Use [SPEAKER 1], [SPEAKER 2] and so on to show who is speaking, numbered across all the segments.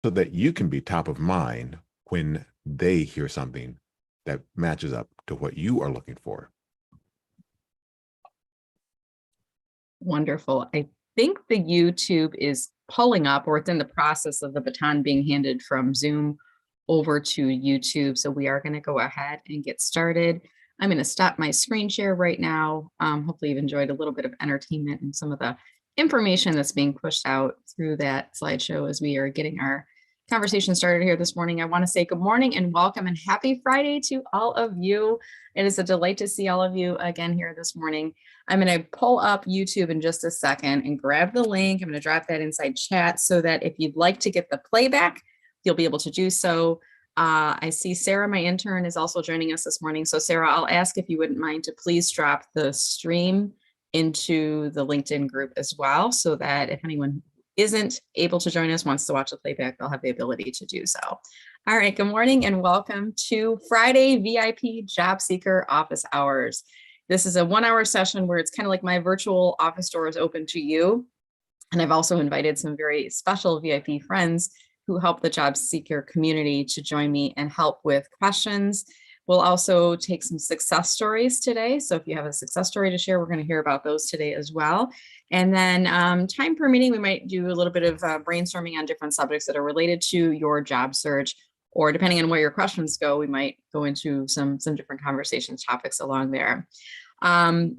[SPEAKER 1] so that you can be top of mind when they hear something that matches up to what you are looking for.
[SPEAKER 2] Wonderful. I think the YouTube is pulling up, or it's in the process of the baton being handed from Zoom over to YouTube. So we are going to go ahead and get started. I'm going to stop my screen share right now. Hopefully you've enjoyed a little bit of entertainment and some of the information that's being pushed out through that slideshow as we are getting our conversation started here this morning. I want to say good morning and welcome and happy Friday to all of you. It is a delight to see all of you again here this morning. I'm going to pull up YouTube in just a second and grab the link. I'm going to drop that inside chat so that if you'd like to get the playback, you'll be able to do so. I see Sarah, my intern, is also joining us this morning. So Sarah, I'll ask if you wouldn't mind to please drop the stream into the LinkedIn group as well, so that if anyone isn't able to join us, wants to watch the playback, they'll have the ability to do so. All right, good morning and welcome to Friday VIP Job Seeker Office Hours. This is a 1-hour session where it's kind of like my virtual office door is open to you. And I've also invited some very special VIP friends who help the job seeker community to join me and help with questions. We'll also take some success stories today. So if you have a success story to share, we're going to hear about those today as well. And then time permitting, we might do a little bit of brainstorming on different subjects that are related to your job search, or depending on where your questions go, we might go into some different conversation topics along there.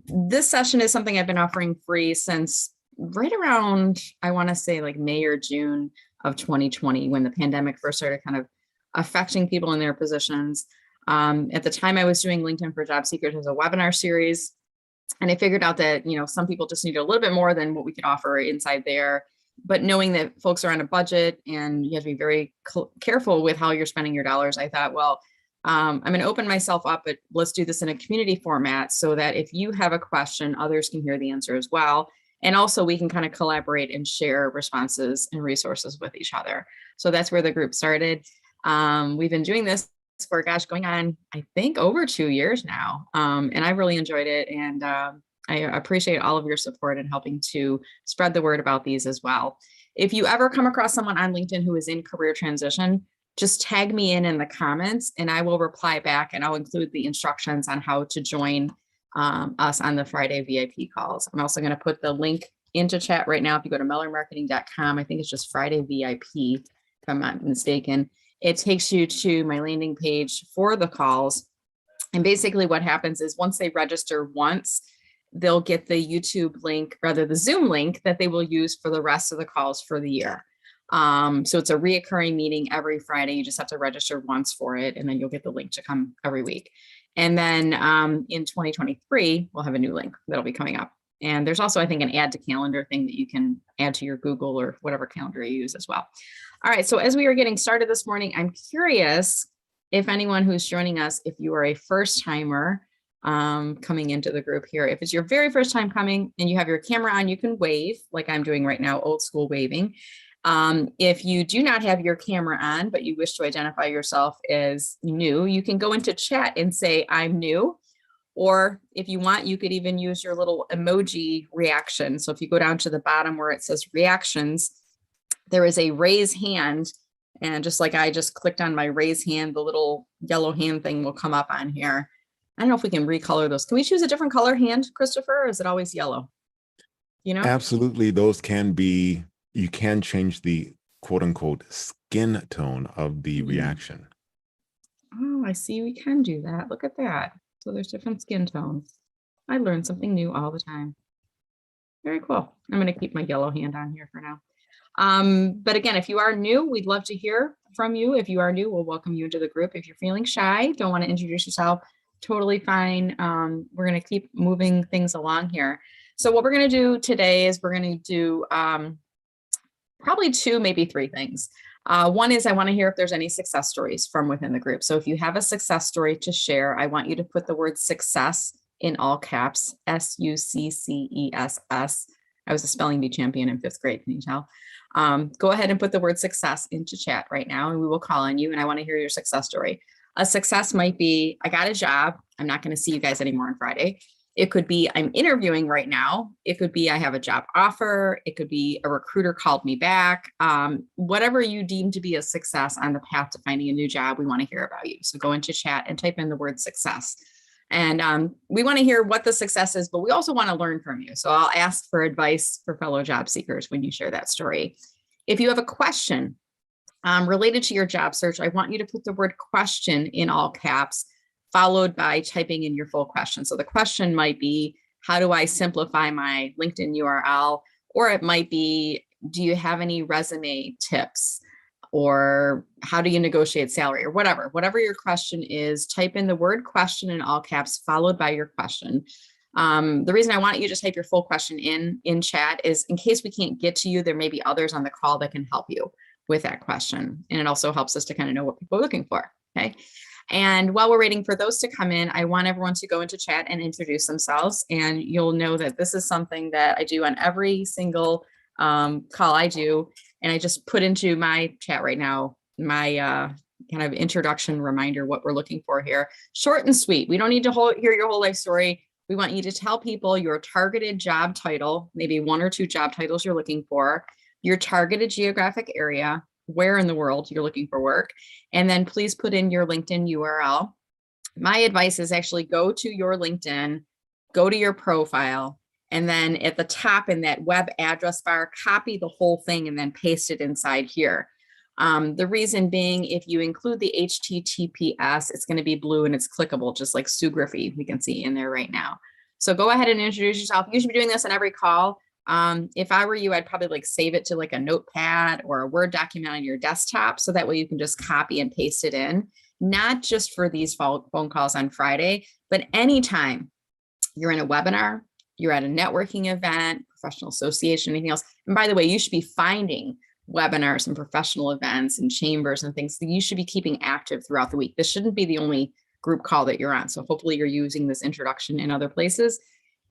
[SPEAKER 2] This session is something I've been offering free since right around, I want to say like May or June of 2020, when the pandemic first started kind of affecting people in their positions. At the time I was doing LinkedIn for Job Seekers as a webinar series, and I figured out that, some people just need a little bit more than what we could offer inside there. But knowing that folks are on a budget and you have to be very careful with how you're spending your dollars, I thought, well, I'm going to open myself up, but let's do this in a community format so that if you have a question, others can hear the answer as well. And also we can kind of collaborate and share responses and resources with each other. So that's where the group started. We've been doing this for, going on, I think, over 2 years now. And I've really enjoyed it. And I appreciate all of your support in helping to spread the word about these as well. If you ever come across someone on LinkedIn who is in career transition, just tag me in the comments and I will reply back, and I'll include the instructions on how to join us on the Friday VIP calls. I'm also going to put the link into chat right now. If you go to mellermarketing.com, I think it's just Friday VIP, if I'm not mistaken. It takes you to my landing page for the calls. And basically what happens is once they register once, they'll get the YouTube link, rather the Zoom link, that they will use for the rest of the calls for the year. So it's a reoccurring meeting every Friday. You just have to register once for it, and then you'll get the link to come every week. And then in 2023, we'll have a new link that'll be coming up. And there's also, I think, an add to calendar thing that you can add to your Google or whatever calendar you use as well. All right, so as we are getting started this morning, I'm curious if anyone who's joining us, if you are a first timer coming into the group here, if it's your very first time coming and you have your camera on, you can wave like I'm doing right now, old school waving. If you do not have your camera on, but you wish to identify yourself as new, you can go into chat and say, I'm new. Or if you want, you could even use your little emoji reaction. So if you go down to the bottom where it says reactions, there is a raise hand. And just like I just clicked on my raise hand, the little yellow hand thing will come up on here. I don't know if we can recolor those. Can we choose a different color hand, Christopher, or is it always yellow?
[SPEAKER 1] Absolutely. Those can be, you can change the quote unquote skin tone of the reaction.
[SPEAKER 2] Oh, I see. We can do that. Look at that. So there's different skin tones. I learn something new all the time. Very cool. I'm going to keep my yellow hand on here for now. But again, if you are new, we'd love to hear from you. If you are new, we'll welcome you into the group. If you're feeling shy, don't want to introduce yourself, totally fine. We're going to keep moving things along here. So what we're going to do today is we're going to do probably 2, maybe 3 things. One is I want to hear if there's any success stories from within the group. So if you have a success story to share, I want you to put the word success in all caps, SUCCESS. I was a spelling bee champion in 5th grade, can you tell? Go ahead and put the word success into chat right now, and we will call on you, and I want to hear your success story. A success might be, I got a job. I'm not going to see you guys anymore on Friday. It could be I'm interviewing right now. It could be I have a job offer. It could be a recruiter called me back. Whatever you deem to be a success on the path to finding a new job, we want to hear about you. So go into chat and type in the word success. And we want to hear what the success is, but we also want to learn from you. So I'll ask for advice for fellow job seekers when you share that story. If you have a question related to your job search, I want you to put the word question in all caps, followed by typing in your full question. So the question might be, how do I simplify my LinkedIn URL? Or it might be, do you have any resume tips? Or how do you negotiate salary, or whatever your question is, type in the word question in all caps, followed by your question. The reason I want you to type your full question in chat is in case we can't get to you, there may be others on the call that can help you with that question. And it also helps us to kind of know what people are looking for, okay? And while we're waiting for those to come in, I want everyone to go into chat and introduce themselves. And you'll know that this is something that I do on every single call I do. And I just put into my chat right now, my kind of introduction reminder, what we're looking for here. Short and sweet. We don't need to hear your whole life story. We want you to tell people your targeted job title, maybe 1 or 2 job titles you're looking for, your targeted geographic area, where in the world you're looking for work, and then please put in your LinkedIn URL. My advice is actually go to your LinkedIn, go to your profile, and then at the top in that web address bar, copy the whole thing and then paste it inside here. The reason being, if you include the HTTPS, it's going to be blue and it's clickable, just like Geographic we can see in there right now. So go ahead and introduce yourself. You should be doing this on every call. If I were you, I'd probably like save it to like a notepad or a Word document on your desktop. So that way you can just copy and paste it in, not just for these phone calls on Friday, but anytime you're in a webinar, you're at a networking event, professional association, anything else. And by the way, you should be finding webinars and professional events and chambers and things that you should be keeping active throughout the week. This shouldn't be the only group call that you're on. So hopefully you're using this introduction in other places.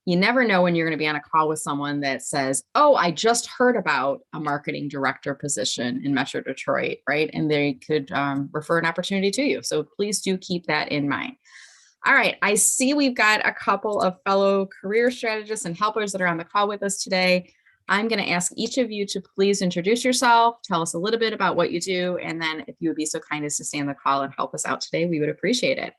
[SPEAKER 2] You never know when you're going to be on a call with someone that says, oh, I just heard about a marketing director position in Metro Detroit, right? And they could refer an opportunity to you. So please do keep that in mind. All right, I see we've got a couple of fellow career strategists and helpers that are on the call with us today. I'm going to ask each of you to please introduce yourself, tell us a little bit about what you do, and then if you would be so kind as to stay on the call and help us out today, we would appreciate it.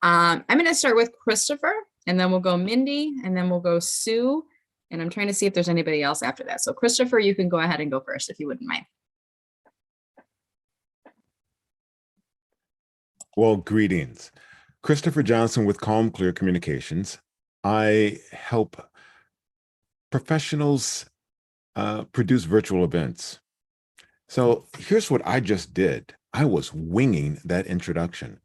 [SPEAKER 2] I'm going to start with Christopher, and then we'll go Mindy, and then we'll go Sue, and I'm trying to see if there's anybody else after that. So Christopher, you can go ahead and go first if you wouldn't mind.
[SPEAKER 1] Well, greetings. Christopher Johnson with Calm Clear Communications. I help professionals produce virtual events. So here's what I just did. I was winging that introduction.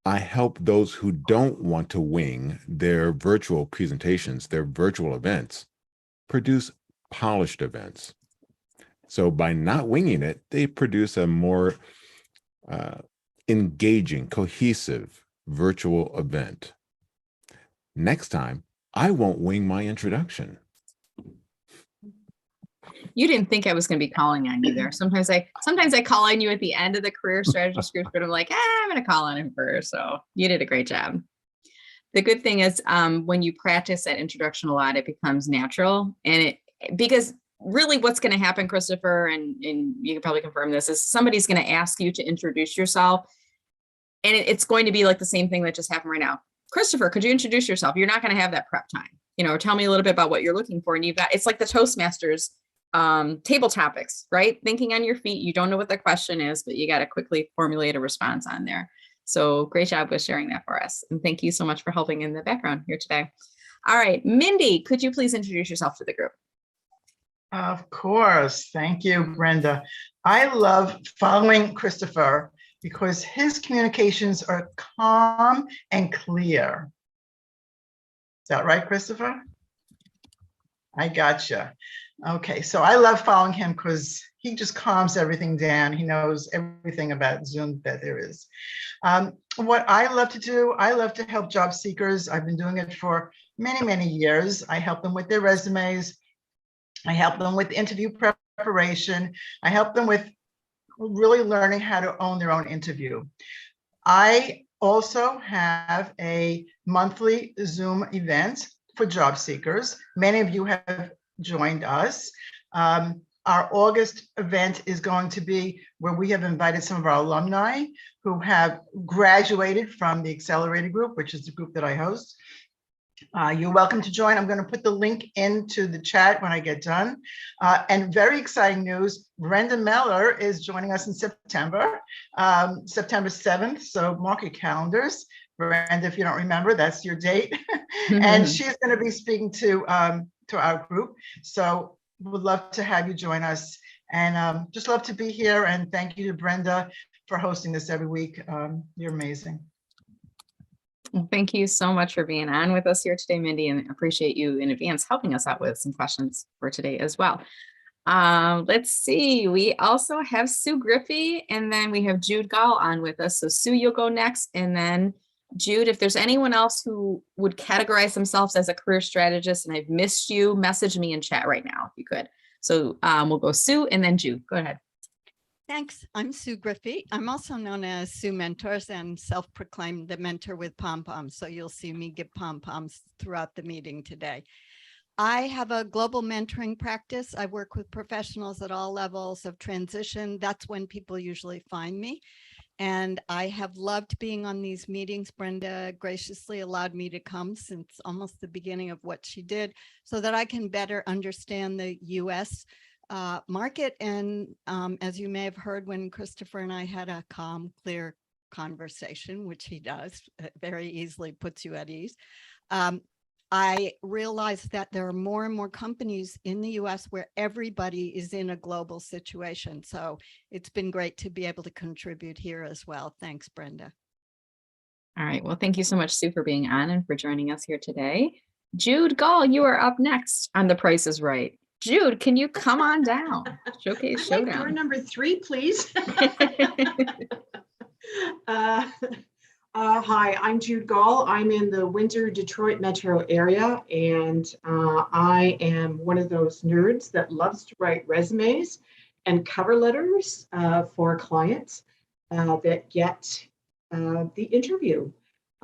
[SPEAKER 1] I help those who don't want to wing their virtual presentations, their virtual events, produce polished events. So by not winging it, they produce a more engaging, cohesive virtual event. Next time, I won't wing my introduction.
[SPEAKER 2] You didn't think I was going to be calling on you there. Sometimes I call on you at the end of the career strategist group, but I'm like, I'm going to call on him first. So you did a great job. The good thing is when you practice that introduction a lot, it becomes natural. And because really what's going to happen, Christopher, and you can probably confirm this, is somebody's going to ask you to introduce yourself. And it's going to be like the same thing that just happened right now. Christopher, could you introduce yourself? You're not going to have that prep time. Tell me a little bit about what you're looking for. And it's like the Toastmasters table topics, right? Thinking on your feet. You don't know what the question is, but you got to quickly formulate a response on there. So great job with sharing that for us. And thank you so much for helping in the background here today. All right, Mindy, could you please introduce yourself to the group?
[SPEAKER 3] Of course. Thank you, Brenda. I love following Christopher because his communications are calm and clear. Is that right, Christopher? I gotcha. Okay, so I love following him because he just calms everything down. He knows everything about Zoom that there is. What I love to do, I love to help job seekers. I've been doing it for many, many years. I help them with their resumes. I help them with interview preparation. I help them with really learning how to own their own interview. I also have a monthly Zoom event for job seekers. Many of you have joined us. Our August event is going to be where we have invited some of our alumni who have graduated from the Accelerated Group, which is the group that I host. You're welcome to join. I'm going to put the link into the chat when I get done. And very exciting news, Brenda Meller is joining us in September, September 7th. So mark your calendars. Brenda, if you don't remember, that's your date. And she's going to be speaking to our group. So would love to have you join us, and just love to be here. And thank you to Brenda for hosting this every week. You're amazing.
[SPEAKER 2] Well, thank you so much for being on with us here today, Mindy, and appreciate you in advance helping us out with some questions for today as well. Let's see, we also have Sue Griffey, and then we have Jude Gall on with us. So Sue, you'll go next, and then Jude, if there's anyone else who would categorize themselves as a career strategist and I've missed you, message me in chat right now if you could. So we'll go Sue and then Jude. Go ahead.
[SPEAKER 4] Thanks. I'm Sue Griffey. I'm also known as Sue Mentors and self-proclaimed the mentor with pom-poms. So you'll see me give pom-poms throughout the meeting today. I have a global mentoring practice. I work with professionals at all levels of transition. That's when people usually find me. And I have loved being on these meetings. Brenda graciously allowed me to come since almost the beginning of what she did so that I can better understand the US market. And as you may have heard when Christopher and I had a calm, clear conversation, which he does, very easily puts you at ease. I realized that there are more and more companies in the US where everybody is in a global situation. So it's been great to be able to contribute here as well. Thanks, Brenda.
[SPEAKER 2] All right. Well, thank you so much, Sue, for being on and for joining us here today. Jude Gall, you are up next on The Price is Right. Jude, can you come on down? Showcase
[SPEAKER 5] I'd like door
[SPEAKER 2] Showdown.
[SPEAKER 5] number 3, please. Hi, I'm Jude Gall. I'm in the Windsor, Detroit metro area, and I am one of those nerds that loves to write resumes and cover letters for clients that get the interview.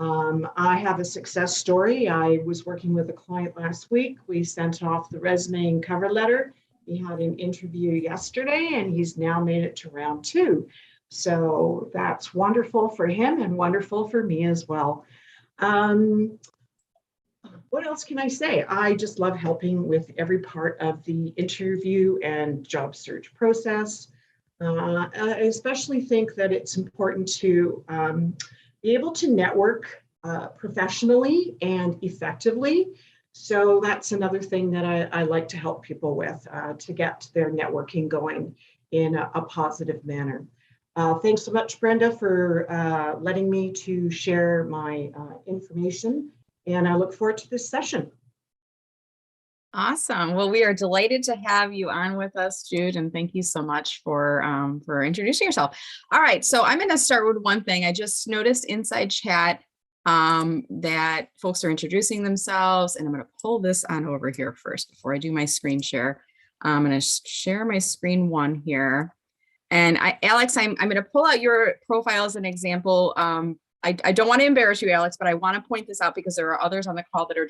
[SPEAKER 5] I have a success story. I was working with a client last week. We sent off the resume and cover letter. He had an interview yesterday, and he's now made it to round 2. So that's wonderful for him and wonderful for me as well. What else can I say? I just love helping with every part of the interview and job search process. I especially think that it's important to be able to network professionally and effectively. So that's another thing that I like to help people with to get their networking going in a positive manner. Thanks so much, Brenda, for letting me to share my information, and I look forward to this session.
[SPEAKER 2] Awesome. Well, we are delighted to have you on with us, Jude, and thank you so much for introducing yourself. All right, so I'm going to start with one thing. I just noticed inside chat that folks are introducing themselves, and I'm going to pull this on over here first before I do my screen share. I'm going to share my screen 1 here. And Alex, I'm going to pull out your profile as an example. I don't want to embarrass you, Alex, but I want to point this out because there are others on the call that are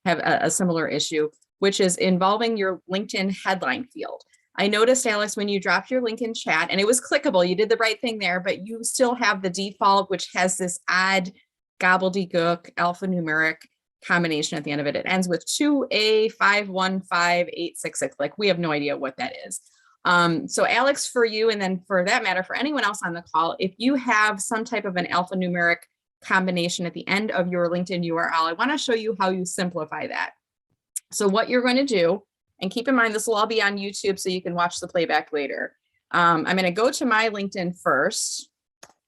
[SPEAKER 2] have a similar issue, which is involving your LinkedIn headline field. I noticed, Alex, when you dropped your link in chat, and it was clickable, you did the right thing there, but you still have the default, which has this odd gobbledygook alphanumeric combination at the end of it. It ends with 2A515866. Like, we have no idea what that is. So Alex, for you, and then for that matter, for anyone else on the call, if you have some type of an alphanumeric combination at the end of your LinkedIn URL, I want to show you how you simplify that. So what you're going to do, and keep in mind, this will all be on YouTube, so you can watch the playback later. I'm going to go to my LinkedIn first.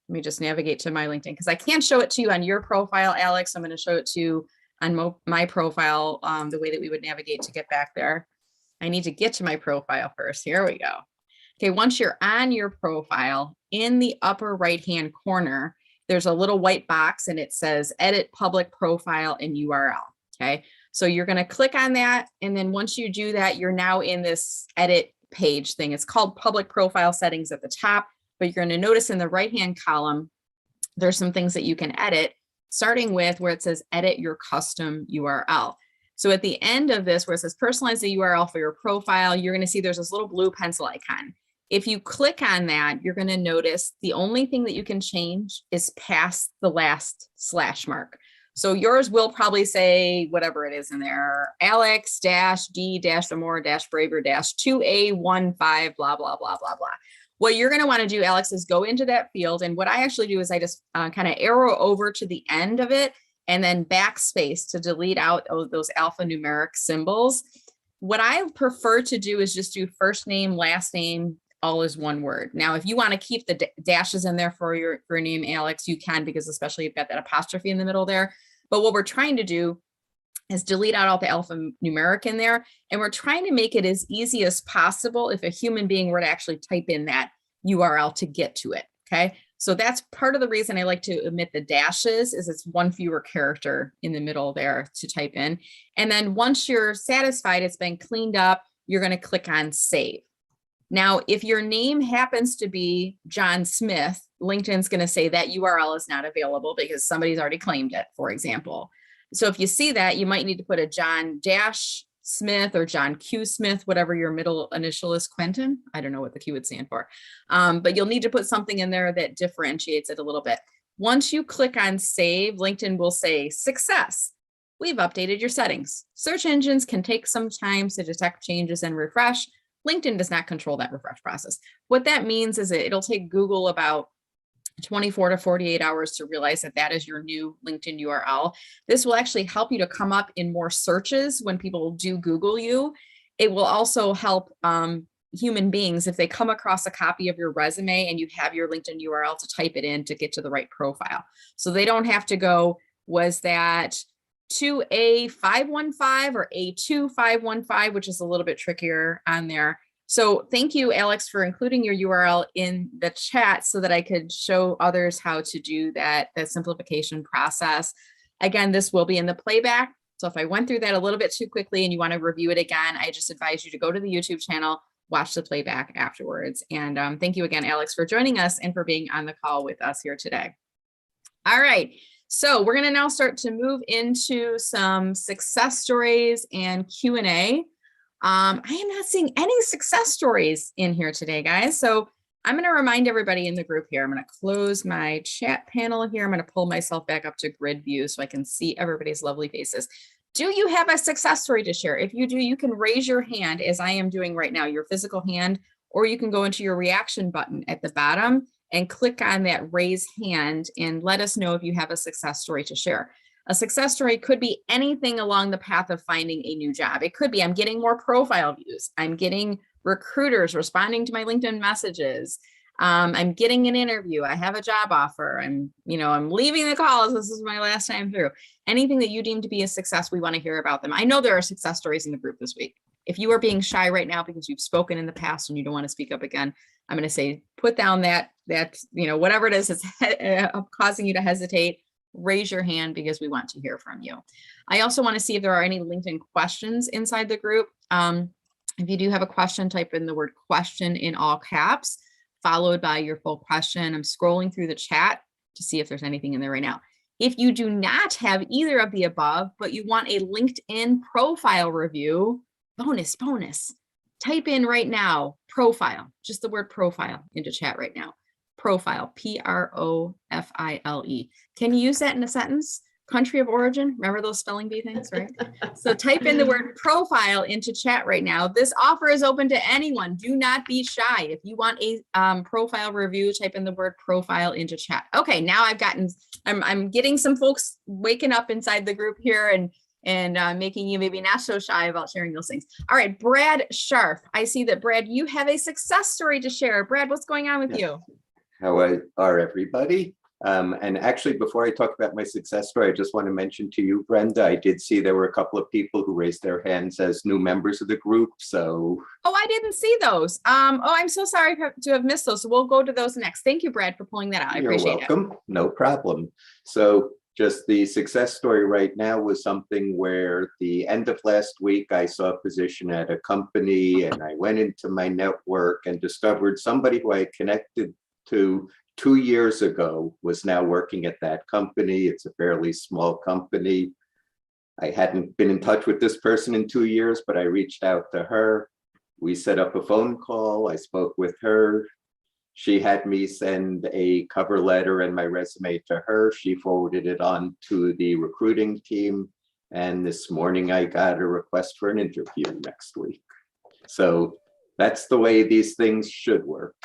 [SPEAKER 2] Let me just navigate to my LinkedIn because I can't show it to you on your profile, Alex. I'm going to show it to you on my profile, the way that we would navigate to get back there. I need to get to my profile first. Here we go. Okay, once you're on your profile, in the upper right-hand corner, there's a little white box and it says edit public profile and URL. Okay, so you're going to click on that. And then once you do that, you're now in this edit page thing. It's called public profile settings at the top, but you're going to notice in the right-hand column, there's some things that you can edit, starting with where it says edit your custom URL. So at the end of this, where it says personalize the URL for your profile, you're going to see there's this little blue pencil icon. If you click on that, you're going to notice the only thing that you can change is past the last slash mark. So yours will probably say whatever it is in there, Alex -D -the more -braver -2A15, blah, blah, blah, blah, blah. What you're going to want to do, Alex, is go into that field. And what I actually do is I just kind of arrow over to the end of it and then backspace to delete out those alphanumeric symbols. What I prefer to do is just do first name, last name, all is one word. Now, if you want to keep the dashes in there for your name, Alex, you can, because especially you've got that apostrophe in the middle there. But what we're trying to do is delete out all the alphanumeric in there. And we're trying to make it as easy as possible if a human being were to actually type in that URL to get to it. Okay. So that's part of the reason I like to omit the dashes, is it's one fewer character in the middle there to type in. And then once you're satisfied, it's been cleaned up, you're going to click on save. Now, if your name happens to be John Smith, LinkedIn's going to say that URL is not available because somebody's already claimed it, for example. So if you see that, you might need to put a John Smith or John Q Smith, whatever your middle initial is, Quentin. I don't know what the Q would stand for, but you'll need to put something in there that differentiates it a little bit. Once you click on save, LinkedIn will say success. We've updated your settings. Search engines can take some time to detect changes and refresh. LinkedIn does not control that refresh process. What that means is it'll take Google about 24 to 48 hours to realize that that is your new LinkedIn URL. This will actually help you to come up in more searches when people do Google you. It will also help human beings if they come across a copy of your resume and you have your LinkedIn URL to type it in to get to the right profile. So they don't have to go, was that 2A515 or A2515, which is a little bit trickier on there. So thank you, Alex, for including your URL in the chat so that I could show others how to do that simplification process. Again, this will be in the playback. So if I went through that a little bit too quickly and you want to review it again, I just advise you to go to the YouTube channel, watch the playback afterwards. And thank you again, Alex, for joining us and for being on the call with us here today. All right. So we're going to now start to move into some success stories and Q&A. I am not seeing any success stories in here today, guys. So I'm going to remind everybody in the group here. I'm going to close my chat panel here. I'm going to pull myself back up to grid view so I can see everybody's lovely faces. Do you have a success story to share? If you do, you can raise your hand as I am doing right now, your physical hand, or you can go into your reaction button at the bottom and click on that raise hand and let us know if you have a success story to share. A success story could be anything along the path of finding a new job. It could be I'm getting more profile views. I'm getting recruiters responding to my LinkedIn messages. I'm getting an interview. I have a job offer. I'm leaving the calls. This is my last time through. Anything that you deem to be a success, we want to hear about them. I know there are success stories in the group this week. If you are being shy right now because you've spoken in the past and you don't want to speak up again, I'm going to say, put down that whatever it is that's causing you to hesitate, raise your hand because we want to hear from you. I also want to see if there are any LinkedIn questions inside the group. If you do have a question, type in the word question in all caps, followed by your full question. I'm scrolling through the chat to see if there's anything in there right now. If you do not have either of the above, but you want a LinkedIn profile review, bonus, type in right now, profile, just the word profile into chat right now. Profile, Profile. Can you use that in a sentence? Country of origin, remember those spelling bee things, right? So type in the word profile into chat right now. This offer is open to anyone. Do not be shy. If you want a profile review, type in the word profile into chat. Okay, now I'm getting some folks waking up inside the group here and making you maybe not so shy about sharing those things. All right, Brad Scharf. I see that, Brad, you have a success story to share. Brad, what's going on with you?
[SPEAKER 6] How are everybody? And actually, before I talk about my success story, I just want to mention to you, Brenda, I did see there were a couple of people who raised their hands as new members of the group. So. Oh,
[SPEAKER 2] I didn't see those. I'm so sorry to have missed those. So we'll go to those next. Thank you, Brad, for pulling that out. I appreciate it.
[SPEAKER 6] You're welcome. No problem. So just the success story right now was something where the end of last week, I saw a position at a company and I went into my network and discovered somebody who I connected to 2 years ago was now working at that company. It's a fairly small company. I hadn't been in touch with this person in 2 years, but I reached out to her. We set up a phone call. I spoke with her. She had me send a cover letter and my resume to her. She forwarded it on to the recruiting team. And this morning I got a request for an interview next week. So that's the way these things should work.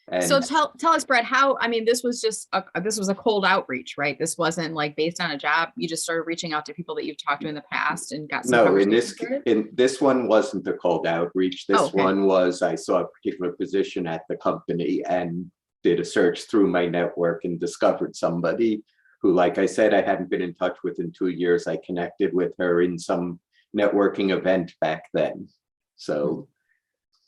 [SPEAKER 6] And
[SPEAKER 2] So tell us, Brett, how, I mean, this was just, this was a cold outreach, right? This wasn't like based on a job. You just started reaching out to people that you've talked to in the past and got some
[SPEAKER 6] no,
[SPEAKER 2] conversations started?
[SPEAKER 6] in this one wasn't a cold outreach. This
[SPEAKER 2] Oh, okay.
[SPEAKER 6] one was, I saw a particular position at the company and did a search through my network and discovered somebody who, like I said, I hadn't been in touch with in 2 years. I connected with her in some networking event back then. So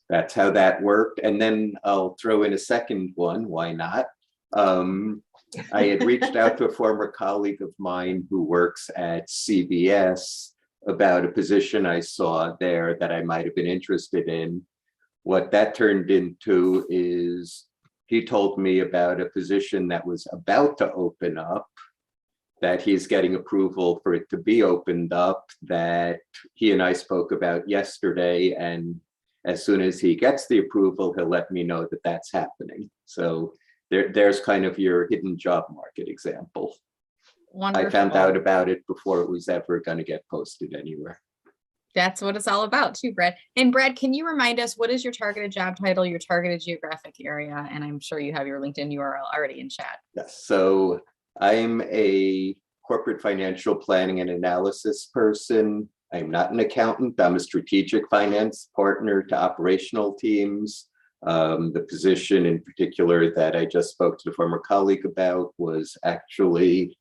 [SPEAKER 6] that's how that worked. And then I'll throw in a second one. Why not? I had reached out to a former colleague of mine who works at CBS about a position I saw there that I might have been interested in. What that turned into is he told me about a position that was about to open up, that he's getting approval for it to be opened up, that he and I spoke about yesterday. And as soon as he gets the approval, he'll let me know that that's happening. So there's kind of your hidden job market example.
[SPEAKER 2] Wonderful.
[SPEAKER 6] I found out about it before it was ever going to get posted anywhere.
[SPEAKER 2] That's what it's all about too, Brad. And Brad, can you remind us, what is your targeted job title, your targeted geographic area? And I'm sure you have your LinkedIn URL already in chat.
[SPEAKER 6] Yes, so I'm a corporate financial planning and analysis person. I'm not an accountant. I'm a strategic finance partner to operational teams. The position in particular that I just spoke to the former colleague about was actually,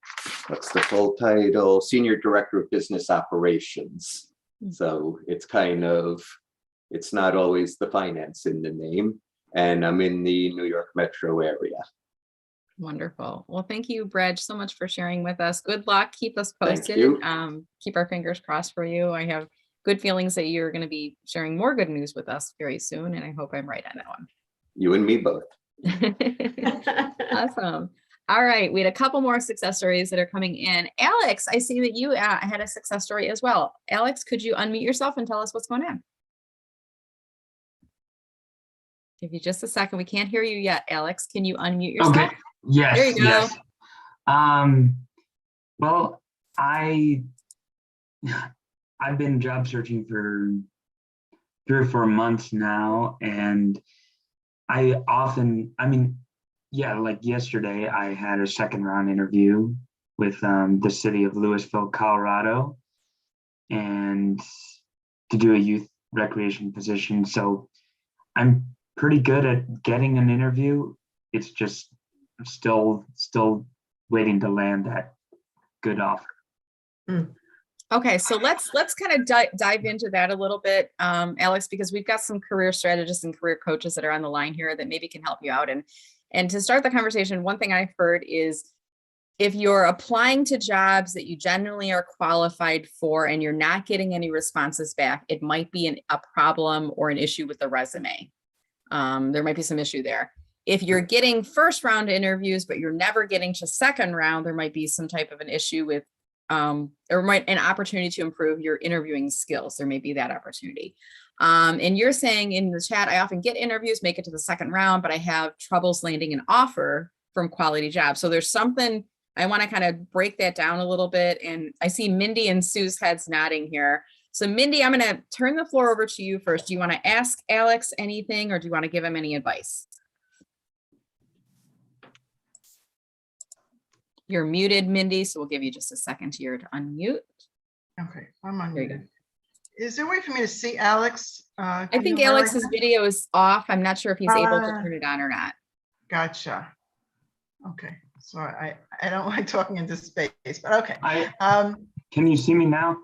[SPEAKER 6] what's the full title? Senior Director of Business Operations. So it's kind of, it's not always the finance in the name. And I'm in the New York metro area.
[SPEAKER 2] Wonderful. Well, thank you, Brad, so much for sharing with us. Good luck. Keep us
[SPEAKER 6] Thank
[SPEAKER 2] posted.
[SPEAKER 6] you.
[SPEAKER 2] Keep our fingers crossed for you. I have good feelings that you're going to be sharing more good news with us very soon. And I hope I'm right on that one.
[SPEAKER 6] You and me both.
[SPEAKER 2] Awesome. All right. We had a couple more success stories that are coming in. Alex, I see that you had a success story as well. Alex, could you unmute yourself and tell us what's going on? Give you just a second. We can't hear you yet, Alex. Can you unmute yourself?
[SPEAKER 7] Okay. Yes.
[SPEAKER 2] There you go.
[SPEAKER 7] Yes. Well, I've been job searching for 3 or 4 months now, and like yesterday, I had a second round interview with the city of Louisville, Colorado, and to do a youth recreation position. So I'm pretty good at getting an interview. It's just still waiting to land that good offer.
[SPEAKER 2] Okay, so let's kind of dive into that a little bit, Alex, because we've got some career strategists and career coaches that are on the line here that maybe can help you out. And to start the conversation, one thing I've heard is if you're applying to jobs that you genuinely are qualified for and you're not getting any responses back, it might be a problem or an issue with the resume. There might be some issue there. If you're getting first round interviews, but you're never getting to second round, there might be some type of an issue with an opportunity to improve your interviewing skills. There may be that opportunity. And you're saying in the chat, I often get interviews, make it to the second round, but I have troubles landing an offer from quality jobs. So there's something, I want to kind of break that down a little bit. And I see Mindy and Sue's heads nodding here. So Mindy, I'm going to turn the floor over to you first. Do you want to ask Alex anything, or do you want to give him any advice? You're muted, Mindy, so we'll give you just a second here to unmute.
[SPEAKER 3] Okay, I'm on.
[SPEAKER 2] There you go.
[SPEAKER 3] Is there a way for me to see Alex?
[SPEAKER 2] I think Alex's video is off. I'm not sure if he's able to turn it on or not.
[SPEAKER 3] Gotcha. Okay, so I don't like talking into space, but okay.
[SPEAKER 7] Can you see me now?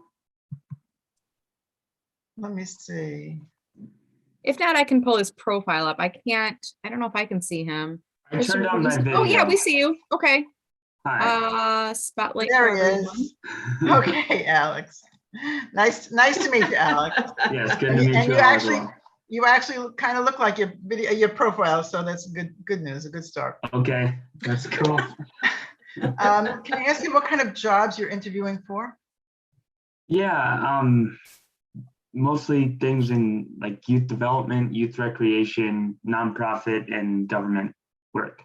[SPEAKER 3] Let me see.
[SPEAKER 2] If not, I can pull his profile up. I don't know if I can see him.
[SPEAKER 7] I turned on my video.
[SPEAKER 2] Oh yeah, we see you. Okay.
[SPEAKER 7] Hi.
[SPEAKER 2] Spotlight.
[SPEAKER 3] There he is. Okay, Alex. Nice to meet you, Alex.
[SPEAKER 7] Yes, good to meet you.
[SPEAKER 3] you actually kind of look like your video, your profile. So that's good news, a good start.
[SPEAKER 7] Okay, that's cool.
[SPEAKER 3] Can I ask you what kind of jobs you're interviewing for?
[SPEAKER 7] Yeah, mostly things in like youth development, youth recreation, nonprofit, and government work.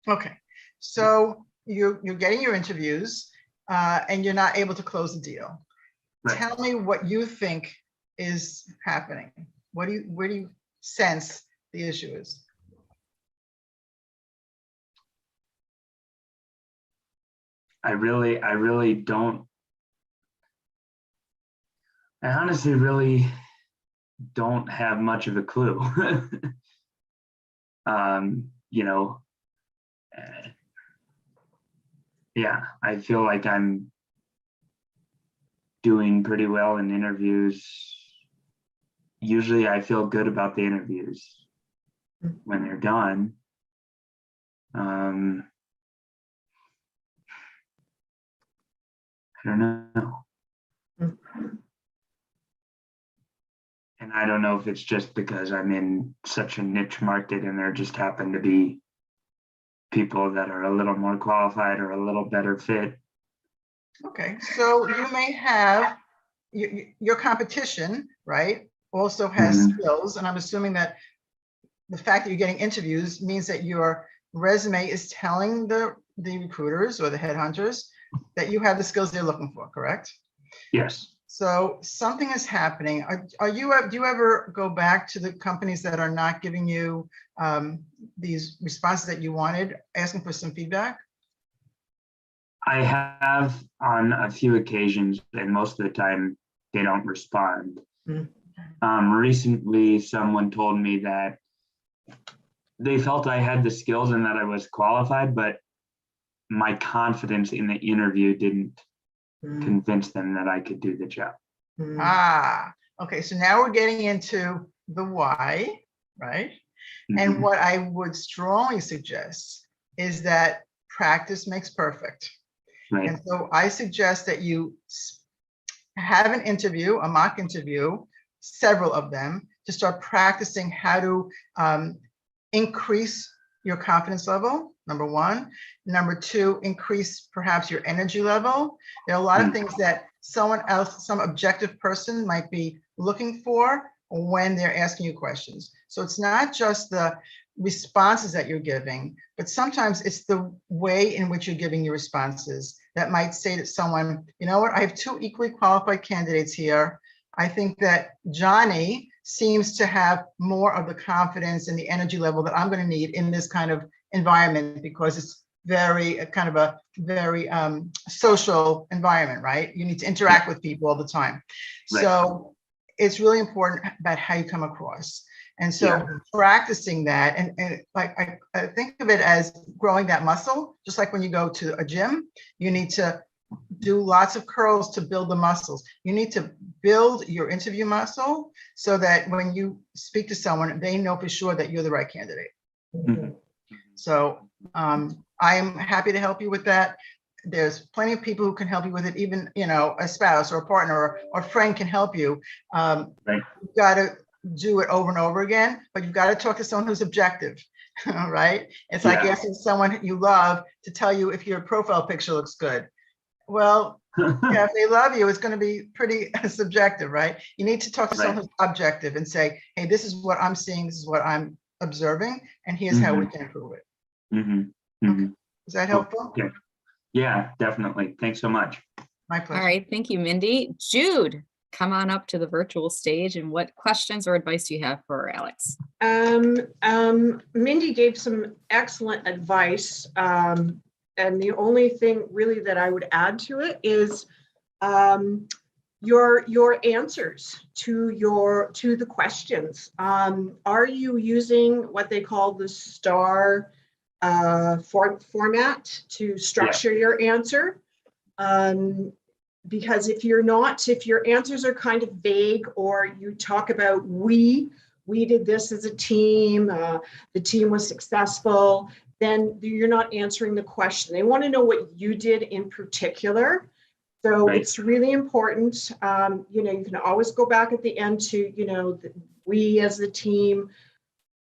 [SPEAKER 3] Okay, so you're getting your interviews and you're not able to close the deal.
[SPEAKER 7] Right.
[SPEAKER 3] Tell me what you think is happening. Where do you sense the issue is?
[SPEAKER 7] I really don't. I honestly really don't have much of a clue. You know, yeah, I feel like I'm doing pretty well in interviews. Usually I feel good about the interviews when they're done. I don't know. And I don't know if it's just because I'm in such a niche market and there just happen to be people that are a little more qualified or a little better fit.
[SPEAKER 3] Okay, so you may have your competition, right? Also has skills, and I'm assuming that the fact that you're getting interviews means that your resume is telling the recruiters or the headhunters that you have the skills they're looking for, correct?
[SPEAKER 7] Yes.
[SPEAKER 3] So something is happening. Do you ever go back to the companies that are not giving you these responses that you wanted, asking for some feedback?
[SPEAKER 7] I have on a few occasions, and most of the time they don't respond. Recently, someone told me that they felt I had the skills and that I was qualified, but my confidence in the interview didn't convince them that I could do the job.
[SPEAKER 3] Ah, okay. So now we're getting into the why, right? And what I would strongly suggest is that practice makes perfect.
[SPEAKER 7] Right.
[SPEAKER 3] And so I suggest that you have an interview, a mock interview, several of them, to start practicing how to increase your confidence level, number one. Number two, increase perhaps your energy level. There are a lot of things that someone else, some objective person might be looking for when they're asking you questions. So it's not just the responses that you're giving, but sometimes it's the way in which you're giving your responses that might say to someone, you know what, I have two equally qualified candidates here. I think that Johnny seems to have more of the confidence and the energy level that I'm going to need in this kind of environment, because it's very kind of a very social environment, right? You need to interact with people all the time.
[SPEAKER 7] Right.
[SPEAKER 3] So it's really important about how you come across. And so practicing that, and like I think of it as growing that muscle, just like when you go to a gym, you need to do lots of curls to build the muscles. You need to build your interview muscle so that when you speak to someone, they know for sure that you're the right candidate. So I am happy to help you with that. There's plenty of people who can help you with it. Even, you know, a spouse or a partner or a friend can help you.
[SPEAKER 7] Right.
[SPEAKER 3] You've got to do it over and over again, but you've got to talk to someone who's objective, right? It's like asking someone you love to tell you if your profile picture looks good. Well, yeah, if they love you, it's going to be pretty subjective, right? You need to talk to someone who's objective and say, hey, this is what I'm seeing, this is what I'm observing, and here's how we can improve it. Okay. Is that helpful?
[SPEAKER 7] Okay. Yeah, definitely. Thanks so much.
[SPEAKER 3] My pleasure.
[SPEAKER 2] All right, thank you, Mindy. Jude, come on up to the virtual stage, and what questions or advice do you have for Alex?
[SPEAKER 5] Mindy gave some excellent advice. And the only thing really that I would add to it is your answers to the questions. Are you using what they call the STAR format to structure your answer? Because if you're not, if your answers are kind of vague, or you talk about we did this as a team, the team was successful, then you're not answering the question. They want to know what you did in particular. So it's really important. You know, you can always go back at the end to, you know, we as the team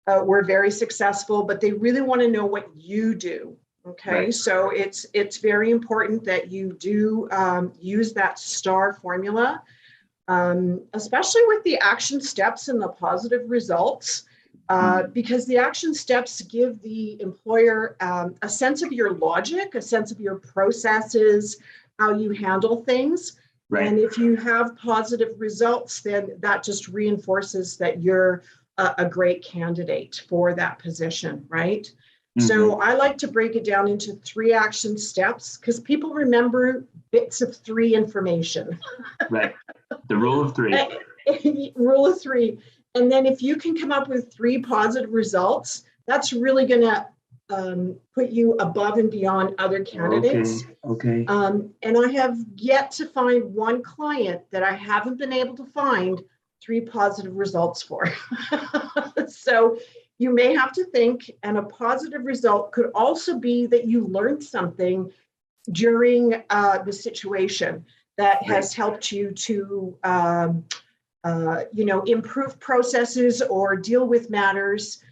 [SPEAKER 5] were very successful, but they really want to know what you do. Okay,
[SPEAKER 7] Right.
[SPEAKER 5] so it's very important that you do use that STAR formula, especially with the action steps and the positive results, because the action steps give the employer a sense of your logic, a sense of your processes, how you handle things.
[SPEAKER 7] Right.
[SPEAKER 5] And if you have positive results, then that just reinforces that you're a great candidate for that position, right? So I like to break it down into 3 action steps because people remember bits of 3 information.
[SPEAKER 7] Right. The rule of 3.
[SPEAKER 5] Rule of 3. And then if you can come up with 3 positive results, that's really going to put you above and beyond other candidates.
[SPEAKER 7] Okay.
[SPEAKER 5] And I have yet to find one client that I haven't been able to find 3 positive results for. So you may have to think, and a positive result could also be that you learned something during the situation that has helped you to, improve processes or deal with matters,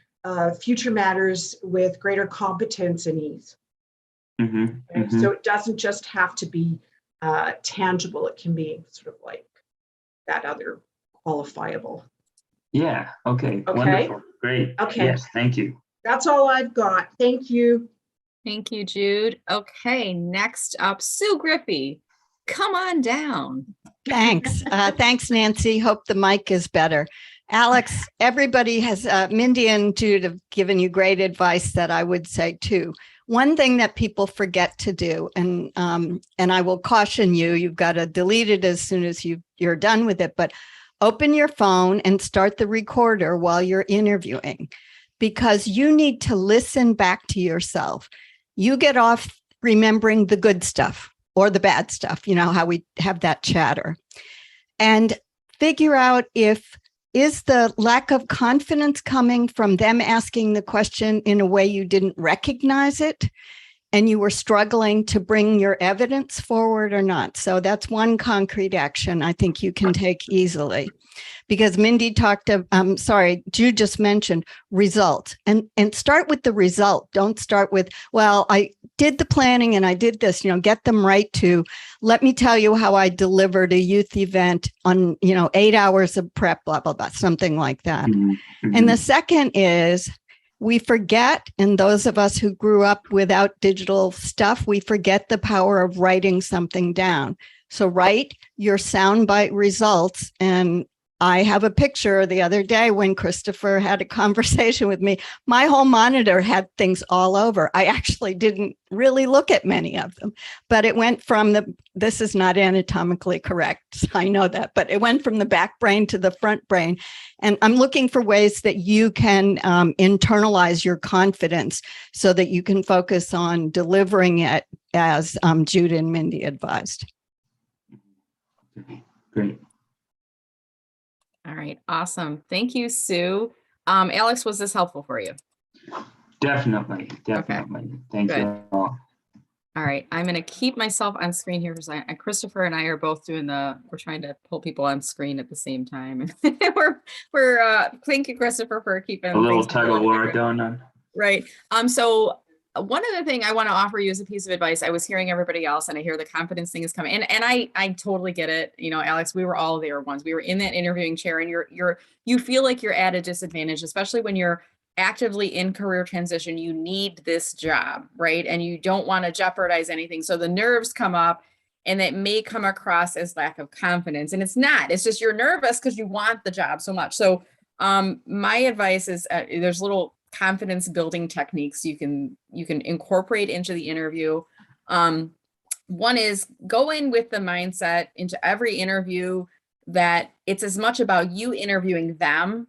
[SPEAKER 5] future matters with greater competence and ease. Okay? So it doesn't just have to be tangible. It can be sort of like that other qualifiable.
[SPEAKER 7] Yeah. Okay.
[SPEAKER 5] Okay.
[SPEAKER 7] Wonderful. Great.
[SPEAKER 5] Okay.
[SPEAKER 7] Yes. Thank you.
[SPEAKER 5] That's all I've got. Thank you.
[SPEAKER 2] Thank you, Jude. Okay, next up, Sue Griffey. Come on down.
[SPEAKER 4] Thanks. Thanks, Nancy. Hope the mic is better. Alex, everybody has, Mindy and Jude have given you great advice that I would say too. One thing that people forget to do, and I will caution you, you've got to delete it as soon as you're done with it, but open your phone and start the recorder while you're interviewing, because you need to listen back to yourself. You get off remembering the good stuff or the bad stuff, you know, how we have that chatter, and figure out is the lack of confidence coming from them asking the question in a way you didn't recognize it and you were struggling to bring your evidence forward or not. So that's one concrete action I think you can take easily. Because Mindy Jude just mentioned result, and start with the result. Don't start with, well, I did the planning and I did this, get them right to, let me tell you how I delivered a youth event on, 8 hours of prep, blah, blah, blah, something like that. And the second is, we forget, and those of us who grew up without digital stuff, we forget the power of writing something down. So write your soundbite results. And I have a picture the other day when Christopher had a conversation with me. My whole monitor had things all over. I actually didn't really look at many of them, but it went from this is not anatomically correct, I know that, but it went from the back brain to the front brain. And I'm looking for ways that you can internalize your confidence so that you can focus on delivering it as Jude and Mindy advised.
[SPEAKER 7] Great.
[SPEAKER 2] All right, awesome. Thank you, Sue. Alex, was this helpful for you?
[SPEAKER 7] Definitely.
[SPEAKER 2] Okay.
[SPEAKER 7] Thank
[SPEAKER 2] Good.
[SPEAKER 7] you all.
[SPEAKER 2] All right, I'm going to keep myself on screen here because Christopher and I are both doing we're trying to pull people on screen at the same time. Thank you, Christopher, for keeping
[SPEAKER 7] A little
[SPEAKER 2] things
[SPEAKER 7] tug of war going on.
[SPEAKER 2] Right. So one other thing I want to offer you as a piece of advice, I was hearing everybody else and I hear the confidence thing is coming. And I totally get it. Alex, we were all there once. We were in that interviewing chair and you feel like you're at a disadvantage, especially when you're actively in career transition. You need this job, right? And you don't want to jeopardize anything. So the nerves come up and it may come across as lack of confidence. And it's not. It's just you're nervous because you want the job so much. So my advice is there's little confidence building techniques you can incorporate into the interview. One is go in with the mindset into every interview that it's as much about you interviewing them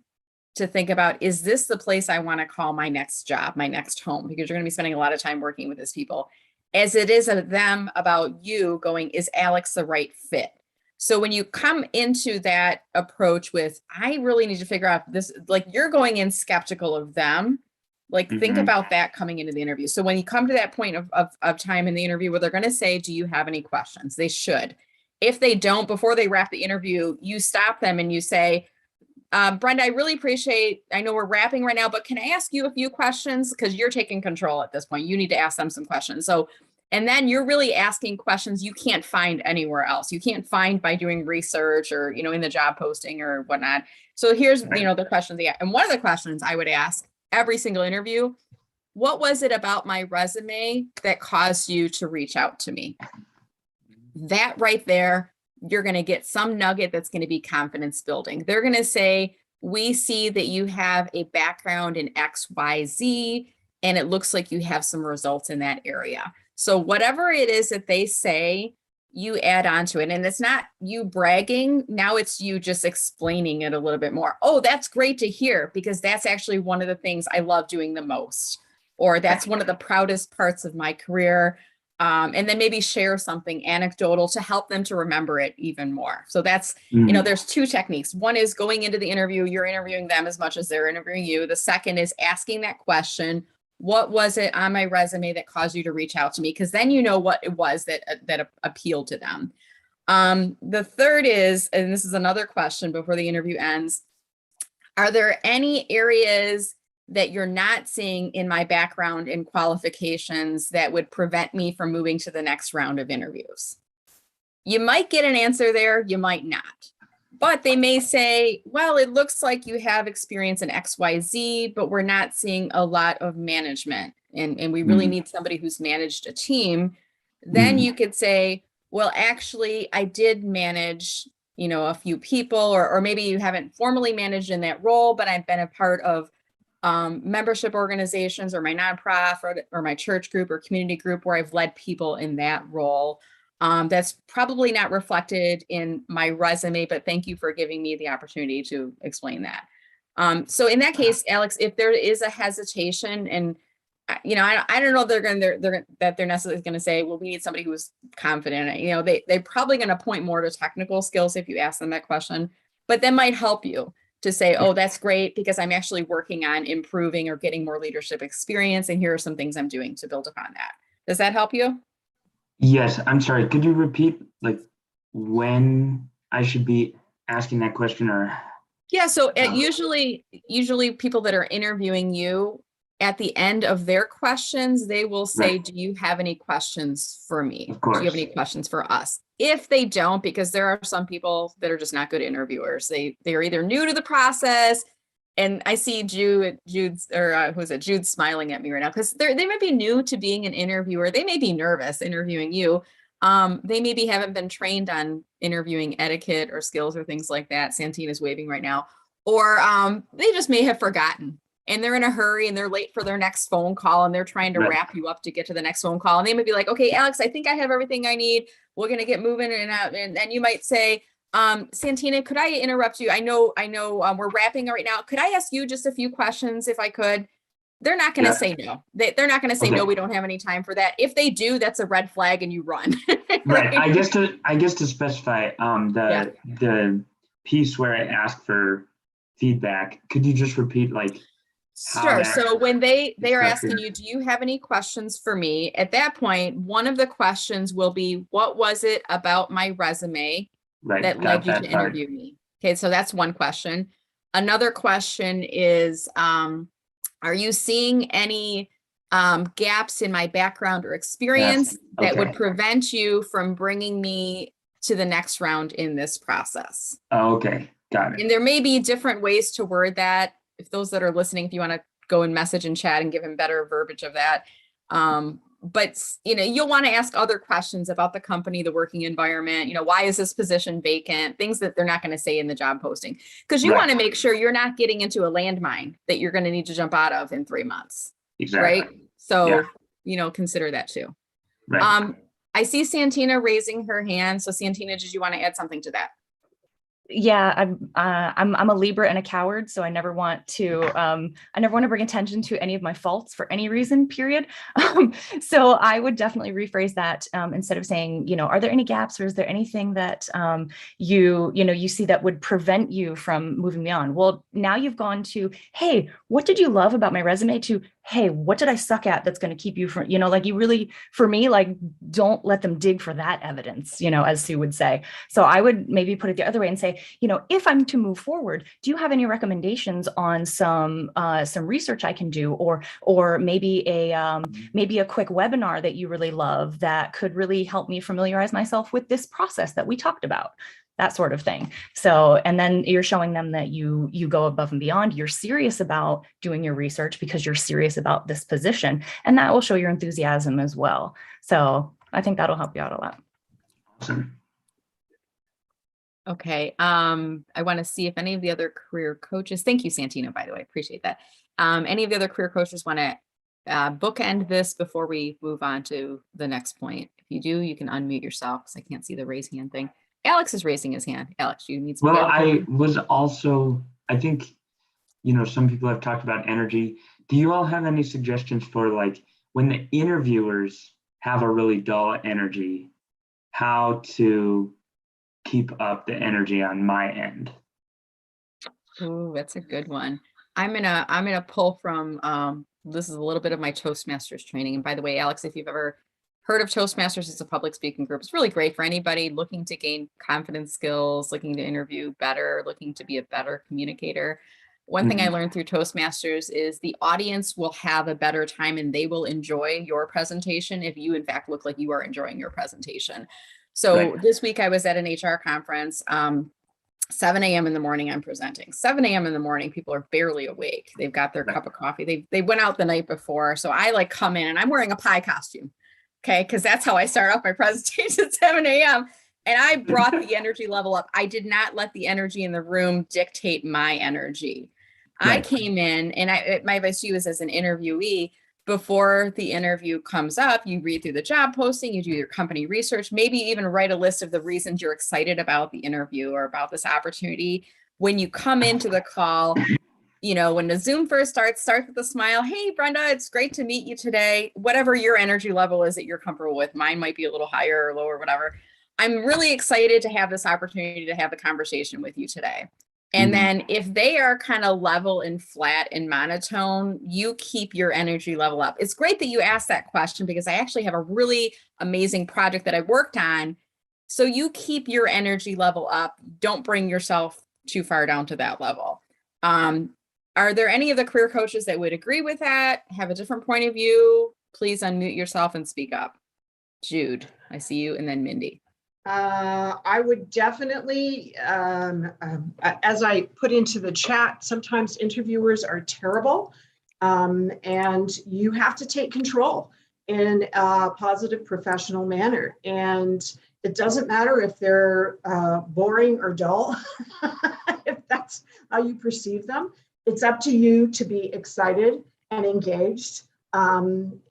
[SPEAKER 2] to think about, is this the place I want to call my next job, my next home? Because you're going to be spending a lot of time working with these people, as it is of them about you going, is Alex the right fit? So when you come into that approach with, I really need to figure out this, like you're going in skeptical of them, like think about that coming into the interview. So when you come to that point of time in the interview where they're going to say, do you have any questions? They should. If they don't, before they wrap the interview, you stop them and you say, Brenda, I really appreciate, I know we're wrapping right now, but can I ask you a few questions? Because you're taking control at this point. You need to ask them some questions. So, and then you're really asking questions you can't find anywhere else. You can't find by doing research or, in the job posting or whatnot. So here's, the questions. And one of the questions I would ask every single interview, what was it about my resume that caused you to reach out to me? That right there, you're going to get some nugget that's going to be confidence building. They're going to say, we see that you have a background in X, Y, Z, and it looks like you have some results in that area. So whatever it is that they say, you add on to it. And it's not you bragging. Now it's you just explaining it a little bit more. Oh, that's great to hear, because that's actually one of the things I love doing the most, or that's one of the proudest parts of my career. And then maybe share something anecdotal to help them to remember it even more. So that's, there's two techniques. One is going into the interview, you're interviewing them as much as they're interviewing you. The second is asking that question, what was it on my resume that caused you to reach out to me? Because then you know what it was that appealed to them. The third is, and this is another question before the interview ends, are there any areas that you're not seeing in my background and qualifications that would prevent me from moving to the next round of interviews? You might get an answer there, you might not. But they may say, well, it looks like you have experience in XYZ, but we're not seeing a lot of management. And we really need somebody who's managed a team. Then you could say, well, actually, I did manage, a few people, or maybe you haven't formally managed in that role, but I've been a part of membership organizations or my nonprofit or my church group or community group where I've led people in that role. That's probably not reflected in my resume, but thank you for giving me the opportunity to explain that. So in that case, Alex, if there is a hesitation, and I don't know if they're necessarily going to say, well, we need somebody who's confident. They're probably going to point more to technical skills if you ask them that question, but that might help you to say, oh, that's great, because I'm actually working on improving or getting more leadership experience, and here are some things I'm doing to build upon that. Does that help you?
[SPEAKER 7] Yes, I'm sorry. Could you repeat when I should be asking that question, or?
[SPEAKER 2] Yeah, so usually people that are interviewing you, at the end of their questions, they will say, do you have any questions for me?
[SPEAKER 7] Of course.
[SPEAKER 2] Do you have any questions for us? If they don't, because there are some people that are just not good interviewers. They're either new to the process, and I see Jude's smiling at me right now, because they might be new to being an interviewer. They may be nervous interviewing you. They maybe haven't been trained on interviewing etiquette or skills or things like that. Santina's waving right now. Or they just may have forgotten, and they're in a hurry and they're late for their next phone call, and they're trying to wrap you up to get to the next phone call. And they might be like, okay, Alex, I think I have everything I need. We're going to get moving. And you might say, Santina, could I interrupt you? I know we're wrapping right now. Could I ask you just a few questions if I could? They're not going to say no. They're not going to say, no, we don't have any time for that. If they do, that's a red flag and you run.
[SPEAKER 7] Right. I guess to specify the piece where I ask for feedback, could you just repeat
[SPEAKER 2] Sure. So when they are asking you, do you have any questions for me? At that point, one of the questions will be, what was it about my resume that led you to interview me? Okay, so that's one question. Another question is, are you seeing any gaps in my background or experience that would prevent you from bringing me to the next round in this process?
[SPEAKER 7] Oh, okay, got it.
[SPEAKER 2] And there may be different ways to word that. If those that are listening, if you want to go and message and chat and give him better verbiage of that. But you'll want to ask other questions about the company, the working environment, why is this position vacant? Things that they're not going to say in the job posting, because you want to make sure you're not getting into a landmine that you're going to need to jump out of in 3 months.
[SPEAKER 7] Exactly.
[SPEAKER 2] Right. So, consider that too.
[SPEAKER 7] Right.
[SPEAKER 2] I see Santina raising her hand. So Santina, did you want to add something to that?
[SPEAKER 8] Yeah, I'm a Libra and a coward, so I never want to bring attention to any of my faults for any reason, period. So I would definitely rephrase that, instead of saying, are there any gaps, or is there anything that you see that would prevent you from moving me on? Well, now you've gone to, hey, what did you love about my resume, to hey, what did I suck at that's going to keep you from, like you really, for me, like, don't let them dig for that evidence, as Sue would say. So I would maybe put it the other way and say, if I'm to move forward, do you have any recommendations on some research I can do, or maybe a quick webinar that you really love that could really help me familiarize myself with this process that we talked about, that sort of thing. So, and then you're showing them that you go above and beyond. You're serious about doing your research because you're serious about this position, and that will show your enthusiasm as well. So I think that'll help you out a lot.
[SPEAKER 7] Awesome.
[SPEAKER 2] Okay. I want to see if any of the other career coaches, thank you, Santina, by the way, appreciate that. Any of the other career coaches want to bookend this before we move on to the next point? If you do, you can unmute yourself because I can't see the raise hand thing. Alex is raising his hand. Alex, you need some.
[SPEAKER 7] Well, I was also, I think, some people have talked about energy. Do you all have any suggestions for, like, when the interviewers have a really dull energy, how to keep up the energy on my end?
[SPEAKER 2] Ooh, that's a good one. I'm gonna pull from this is a little bit of my Toastmasters training. And by the way, Alex, if you've ever heard of Toastmasters, it's a public speaking group. It's really great for anybody looking to gain confidence skills, looking to interview better, looking to be a better communicator. One thing I learned through Toastmasters is the audience will have a better time and they will enjoy your presentation if you in fact look like you are enjoying your presentation. So this week I was at an HR conference. 7 a.m. in the morning, I'm presenting. 7 a.m. in the morning, people are barely awake. They've got their cup of coffee. They went out the night before. So I like come in and I'm wearing a pie costume. Okay. Cause that's how I start off my presentation at 7 a.m. And I brought the energy level up. I did not let the energy in the room dictate my energy. I came in and my advice to you is, as an interviewee, before the interview comes up, you read through the job posting, you do your company research, maybe even write a list of the reasons you're excited about the interview or about this opportunity. When you come into the call, when the Zoom first starts with a smile. Hey, Brenda, it's great to meet you today. Whatever your energy level is that you're comfortable with. Mine might be a little higher or lower, whatever. I'm really excited to have this opportunity to have a conversation with you today. And then if they are kind of level and flat and monotone, you keep your energy level up. It's great that you asked that question because I actually have a really amazing project that I worked on. So you keep your energy level up. Don't bring yourself too far down to that level. Are there any of the career coaches that would agree with that? Have a different point of view? Please unmute yourself and speak up. Jude, I see you, and then Mindy.
[SPEAKER 5] I would definitely, as I put into the chat, sometimes interviewers are terrible, and you have to take control in a positive professional manner. And it doesn't matter if they're boring or dull, if that's how you perceive them. It's up to you to be excited and engaged in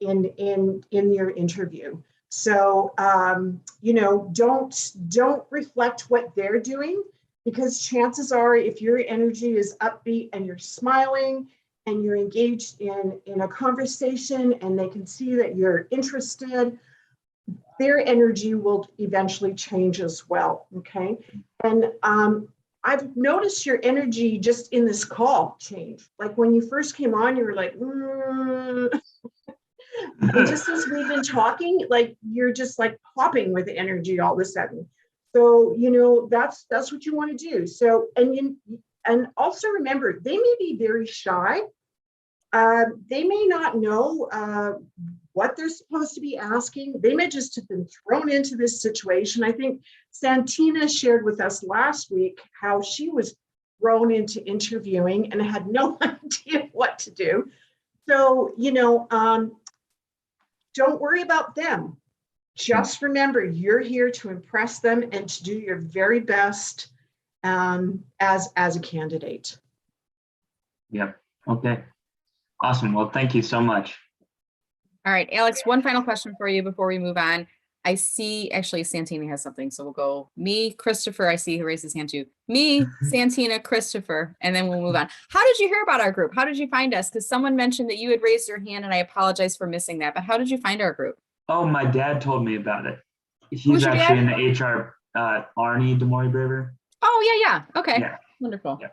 [SPEAKER 5] your interview. So, don't reflect what they're doing, because chances are, if your energy is upbeat and you're smiling and you're engaged in a conversation and they can see that you're interested, their energy will eventually change as well. Okay. And I've noticed your energy just in this call change. Like when you first came on, you were like, and just as we've been talking, like you're just like popping with energy all of a sudden. So, that's what you want to do. So, and also remember, they may be very shy. They may not know what they're supposed to be asking. They may just have been thrown into this situation. I think Santina shared with us last week how she was thrown into interviewing and had no idea what to do. So, don't worry about them. Just remember, you're here to impress them and to do your very best as a candidate.
[SPEAKER 7] Yep. Okay. Awesome. Well, thank you so much.
[SPEAKER 2] All right, Alex, one final question for you before we move on. I see, actually, Santina has something. So we'll go me, Christopher. I see who raised his hand too. Me, Santina, Christopher, and then we'll move on. How did you hear about our group? How did you find us? Because someone mentioned that you had raised your hand, and I apologize for missing that. But how did you find our group?
[SPEAKER 7] Oh, my dad told me about it. He's actually in the HR, Arnie DeMori Braver.
[SPEAKER 2] Oh, yeah. Okay.
[SPEAKER 7] Yeah.
[SPEAKER 2] Wonderful.
[SPEAKER 7] Yeah.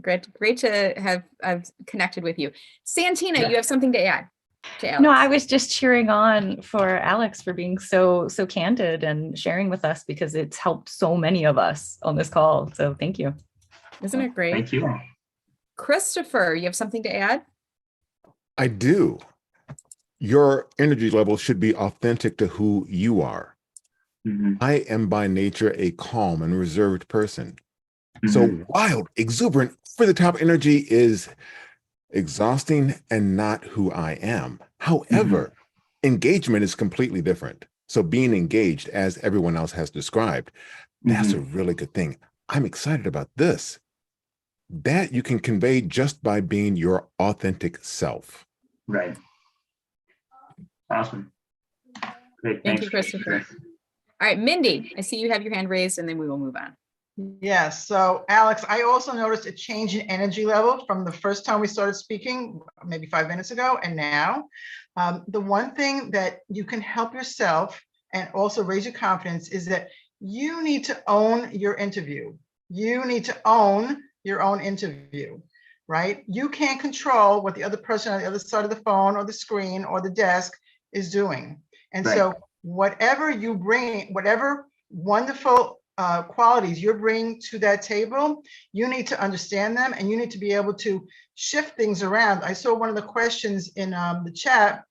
[SPEAKER 2] Great to have I've connected with you. Santina,
[SPEAKER 7] Yeah.
[SPEAKER 2] you have something to add to Alex?
[SPEAKER 8] No, I was just cheering on for Alex for being so candid and sharing with us, because it's helped so many of us on this call. So thank you.
[SPEAKER 2] Isn't it great?
[SPEAKER 7] Thank you.
[SPEAKER 2] Christopher, you have something to add?
[SPEAKER 1] I do. Your energy level should be authentic to who you are.
[SPEAKER 7] Mhm,
[SPEAKER 1] I am by nature a calm and reserved person.
[SPEAKER 7] mhm.
[SPEAKER 1] So wild, exuberant, over the top energy is exhausting and not who I am. However, engagement is completely different. So being engaged, as everyone else has described, that's a really good thing. I'm excited about this. That you can convey just by being your authentic self.
[SPEAKER 7] Right. Awesome. Great.
[SPEAKER 2] Thank
[SPEAKER 7] Thanks,
[SPEAKER 2] you, Christopher. All right, Mindy, I see you have your hand raised, and then we will move on.
[SPEAKER 3] Yes. So Alex, I also noticed a change in energy level from the first time we started speaking, maybe 5 minutes ago, and now. The one thing that you can help yourself and also raise your confidence is that you need to own your interview. You need to own your own interview, right? You can't control what the other person on the other side of the phone or the screen or the desk is doing. And
[SPEAKER 7] Right.
[SPEAKER 3] so whatever you bring, whatever wonderful qualities you're bringing to that table, you need to understand them and you need to be able to shift things around. I saw one of the questions in the chat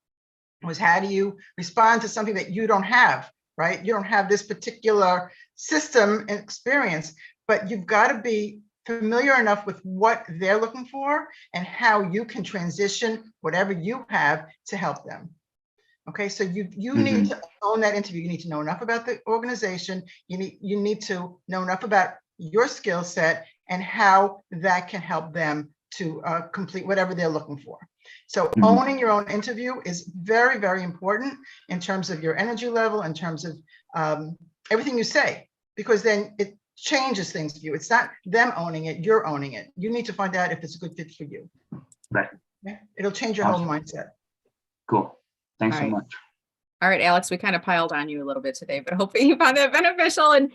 [SPEAKER 3] was, how do you respond to something that you don't have, right? You don't have this particular system and experience, but you've got to be familiar enough with what they're looking for and how you can transition whatever you have to help them. Okay, so you need to own that interview. You need to know enough about the organization. You need to know enough about your skill set and how that can help them to complete whatever they're looking for. So owning your own interview is very, very important in terms of your energy level, in terms of everything you say, because then it changes things for you. It's not them owning it, you're owning it. You need to find out if it's a good fit for you.
[SPEAKER 7] Right.
[SPEAKER 3] Okay? It'll change your whole mindset.
[SPEAKER 7] Cool. Thanks so
[SPEAKER 2] All right.
[SPEAKER 7] much.
[SPEAKER 2] All right, Alex, we kind of piled on you a little bit today, but hopefully you found that beneficial. And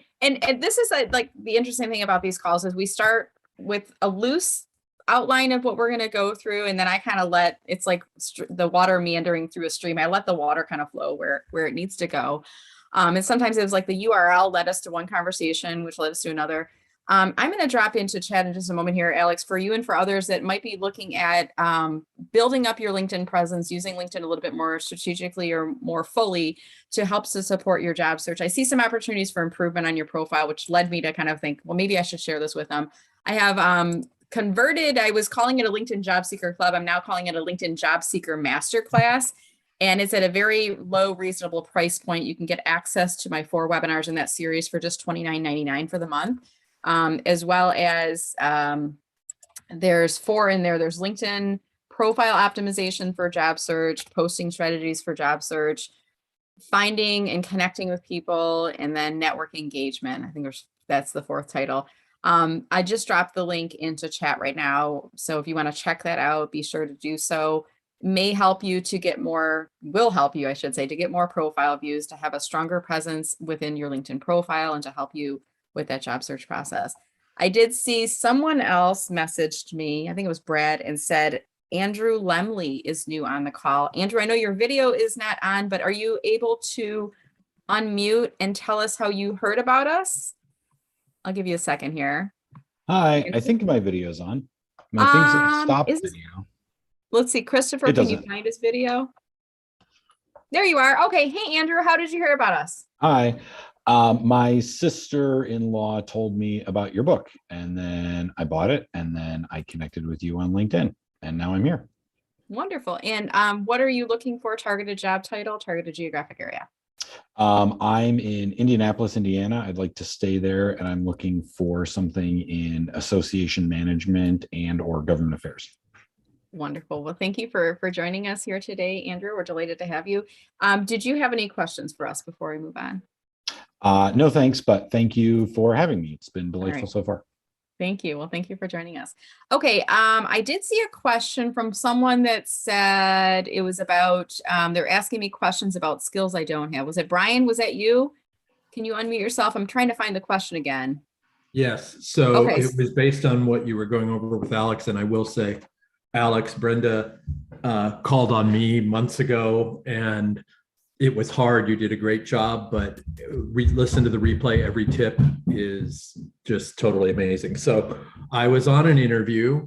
[SPEAKER 2] this is like the interesting thing about these calls is we start with a loose outline of what we're going to go through, and then I kind of let, it's like the water meandering through a stream. I let the water kind of flow where it needs to go. And sometimes it was like the URL led us to one conversation, which led us to another. I'm going to drop into chat in just a moment here, Alex, for you and for others that might be looking at building up your LinkedIn presence, using LinkedIn a little bit more strategically or more fully to help to support your job search. I see some opportunities for improvement on your profile, which led me to kind of think, well, maybe I should share this with them. I have converted, I was calling it a LinkedIn Job Seeker Club. I'm now calling it a LinkedIn Job Seeker Masterclass. And it's at a very low, reasonable price point. You can get access to my 4 webinars in that series for just $29.99 for the month. As well as there's 4 in there. There's LinkedIn profile optimization for job search, posting strategies for job search, finding and connecting with people, and then network engagement. I think that's the 4th title. I just dropped the link into chat right now. So if you want to check that out, be sure to do so. May help you to get more, will help you, I should say, to get more profile views, to have a stronger presence within your LinkedIn profile, and to help you with that job search process. I did see someone else messaged me, I think it was Brad, and said, Andrew Lemley is new on the call. Andrew, I know your video is not on, but are you able to unmute and tell us how you heard about us? I'll give you a second here.
[SPEAKER 9] Hi, I think my video's on. My thing says stop video.
[SPEAKER 2] Let's see, Christopher, can you find his video? There you are. Okay. Hey, Andrew, how did you hear about us?
[SPEAKER 9] Hi. My sister-in-law told me about your book, and then I bought it, and then I connected with you on LinkedIn, and now I'm here.
[SPEAKER 2] Wonderful. And what are you looking for? Targeted job title, targeted geographic area?
[SPEAKER 9] I'm in Indianapolis, Indiana. I'd like to stay there, and I'm looking for something in association management and or government affairs.
[SPEAKER 2] Wonderful. Well, thank you for joining us here today, Andrew. We're delighted to have you. Did you have any questions for us before we move on?
[SPEAKER 9] No, thanks, but thank you for having me. It's been delightful so far.
[SPEAKER 2] Thank you. Well, thank you for joining us. Okay. I did see a question from someone that said it was about, they're asking me questions about skills I don't have. Was it Brian? Was that you? Can you unmute yourself? I'm trying to find the question again.
[SPEAKER 10] Yes, so
[SPEAKER 2] Okay.
[SPEAKER 10] it was based on what you were going over with Alex, and I will say, Alex, Brenda called on me months ago, and it was hard. You did a great job, but listen to the replay. Every tip is just totally amazing. So I was on an interview,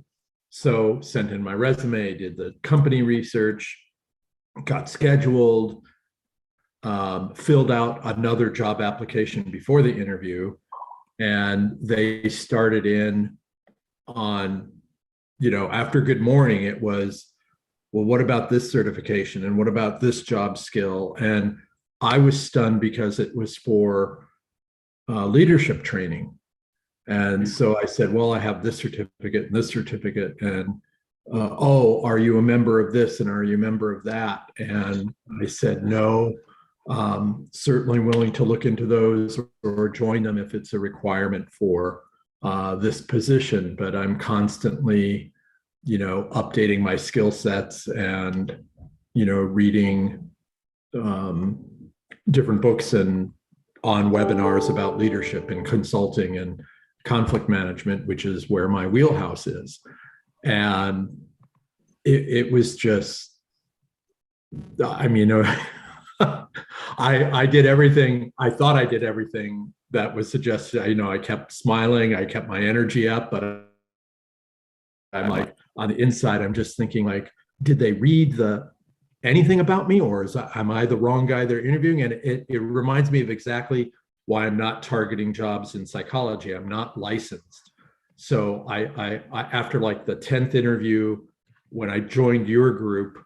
[SPEAKER 10] so sent in my resume, did the company research, got scheduled, filled out another job application before the interview, and they started in on, after good morning, it was, well, what about this certification? And what about this job skill? And I was stunned because it was for leadership training. And so I said, well, I have this certificate and this certificate. And, oh, are you a member of this? And are you a member of that? And I said, no, certainly willing to look into those or join them if it's a requirement for this position. But I'm constantly updating my skill sets and, reading different books and on webinars about leadership and consulting and conflict management, which is where my wheelhouse is. And it was just, I did everything. I thought I did everything that was suggested. I kept smiling, I kept my energy up, but I'm like, on the inside, I'm just thinking, like, did they read anything about me, or am I the wrong guy they're interviewing? And it reminds me of exactly why I'm not targeting jobs in psychology. I'm not licensed. So I after like the 10th interview, when I joined your group,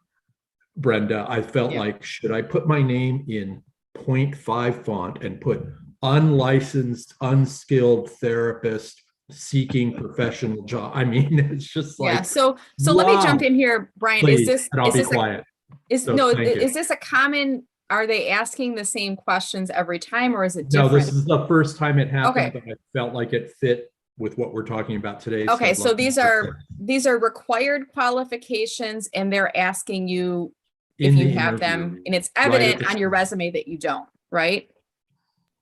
[SPEAKER 10] Brenda, I felt like, should I put my name in 0.5 font and put unlicensed, unskilled therapist seeking professional job? It's just like,
[SPEAKER 2] yeah. So let me jump in here, Brian.
[SPEAKER 10] Please,
[SPEAKER 2] is
[SPEAKER 10] and I'll be
[SPEAKER 2] this
[SPEAKER 10] quiet.
[SPEAKER 2] is this a common? Are they asking the same questions every time, or is it different?
[SPEAKER 10] No, this is the first time it happened,
[SPEAKER 2] Okay.
[SPEAKER 10] but I felt like it fit with what we're talking about today.
[SPEAKER 2] Okay, so these are required qualifications, and they're asking you if you have them, and it's evident on your resume that you don't, right?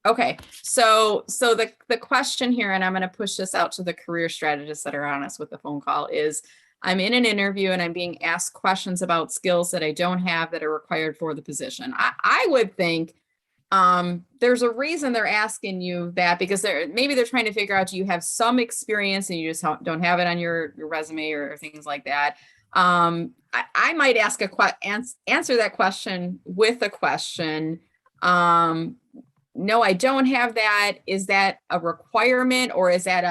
[SPEAKER 2] Okay, so the question here, and I'm going to push this out to the career strategists that are on us with the phone call, is I'm in an interview and I'm being asked questions about skills that I don't have that are required for the position. I would think there's a reason they're asking you that, because maybe they're trying to figure out, do you have some experience and you just don't have it on your resume or things like that. I might answer that question with a question. No, I don't have that. Is that a requirement, or is that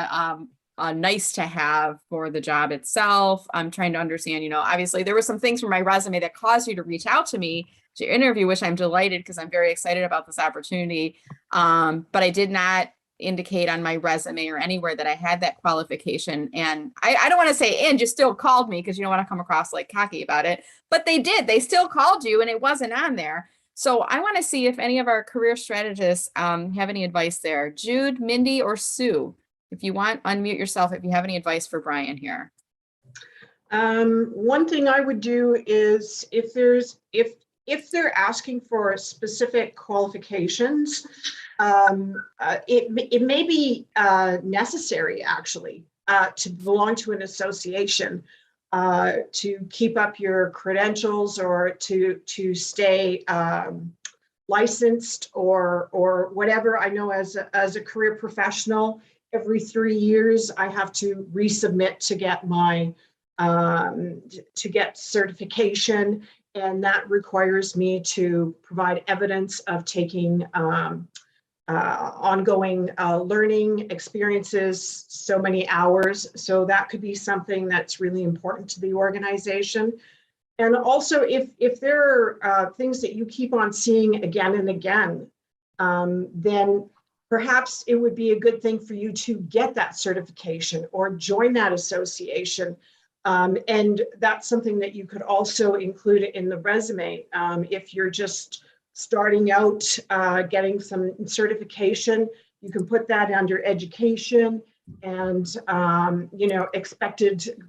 [SPEAKER 2] a nice to have for the job itself? I'm trying to understand, obviously there were some things from my resume that caused you to reach out to me to interview, which I'm delighted, because I'm very excited about this opportunity. But I did not indicate on my resume or anywhere that I had that qualification. And I don't want to say, and you still called me, because you don't want to come across like cocky about it, but they did. They still called you and it wasn't on there. So I want to see if any of our career strategists have any advice there. Jude, Mindy, or Sue, if you want, unmute yourself if you have any advice for Brian here.
[SPEAKER 5] One thing I would do is, if they're asking for specific qualifications, it may be necessary, actually, to belong to an association, to keep up your credentials, or to stay licensed, or whatever. I know as a career professional, every 3 years I have to resubmit to get my certification, and that requires me to provide evidence of taking ongoing learning experiences, so many hours. So that could be something that's really important to the organization. And also, if there are things that you keep on seeing again and again, then perhaps it would be a good thing for you to get that certification or join that association. And that's something that you could also include in the resume. If you're just starting out, getting some certification, you can put that under education and, expected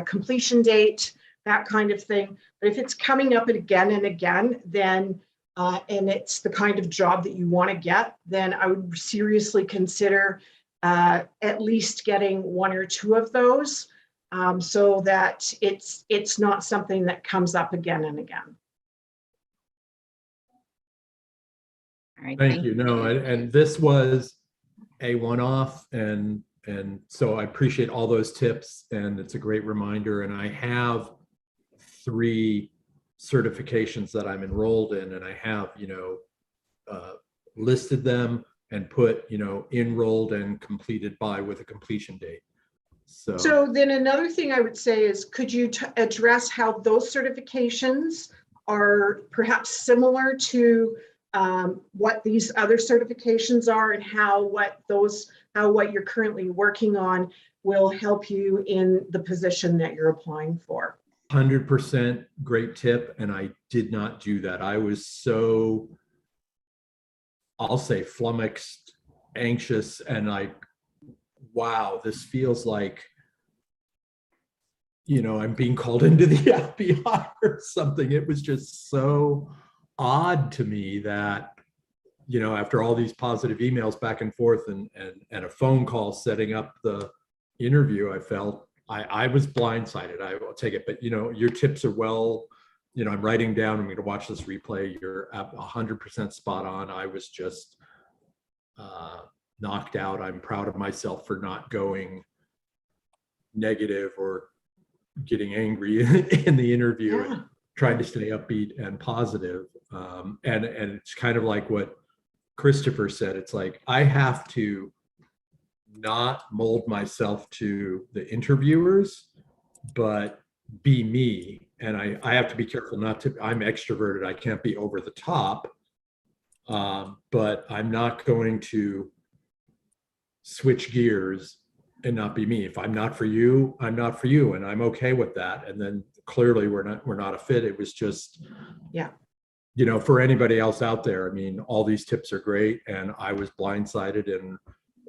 [SPEAKER 5] completion date, that kind of thing. But if it's coming up again and again, then, and it's the kind of job that you want to get, then I would seriously consider at least getting one or two of those, so that it's not something that comes up again and again.
[SPEAKER 2] All right.
[SPEAKER 10] Thank you. No, and this was a one-off, and so I appreciate all those tips, and it's a great reminder. And I have 3 certifications that I'm enrolled in, and I have, listed them and put, enrolled and completed by with a completion date.
[SPEAKER 5] So then another thing I would say is, could you address how those certifications are perhaps similar to what these other certifications are, and how what you're currently working on will help you in the position that you're applying for?
[SPEAKER 10] 100% great tip. And I did not do that. I was so, I'll say, flummoxed, anxious, and like, wow, this feels like, I'm being called into the FBI or something. It was just so odd to me that, after all these positive emails back and forth and a phone call setting up the interview, I felt I was blindsided. I will take it, but your tips are well, I'm writing down, I'm going to watch this replay. You're 100% spot on. I was just knocked out. I'm proud of myself for not going negative or getting angry in the interview, and trying to stay upbeat and positive. And it's kind of like what Christopher said. It's like, I have to not mold myself to the interviewers, but be me. And I have to be careful not to, I'm extroverted. I can't be over the top, but I'm not going to switch gears and not be me. If I'm not for you, I'm not for you. And I'm okay with that. And then clearly we're not a fit. It was just, for anybody else out there, I mean, all these tips are great. And I was blindsided, and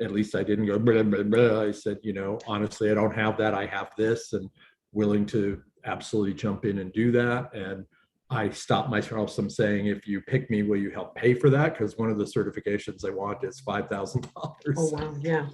[SPEAKER 10] at least I didn't go, blah, blah, blah. I said, honestly, I don't have that. I have this, and willing to absolutely jump in and do that. And I stopped myself from saying, if you pick me, will you help pay for that? Because one of the certifications I want is $5,000.
[SPEAKER 5] Oh, wow. Yeah.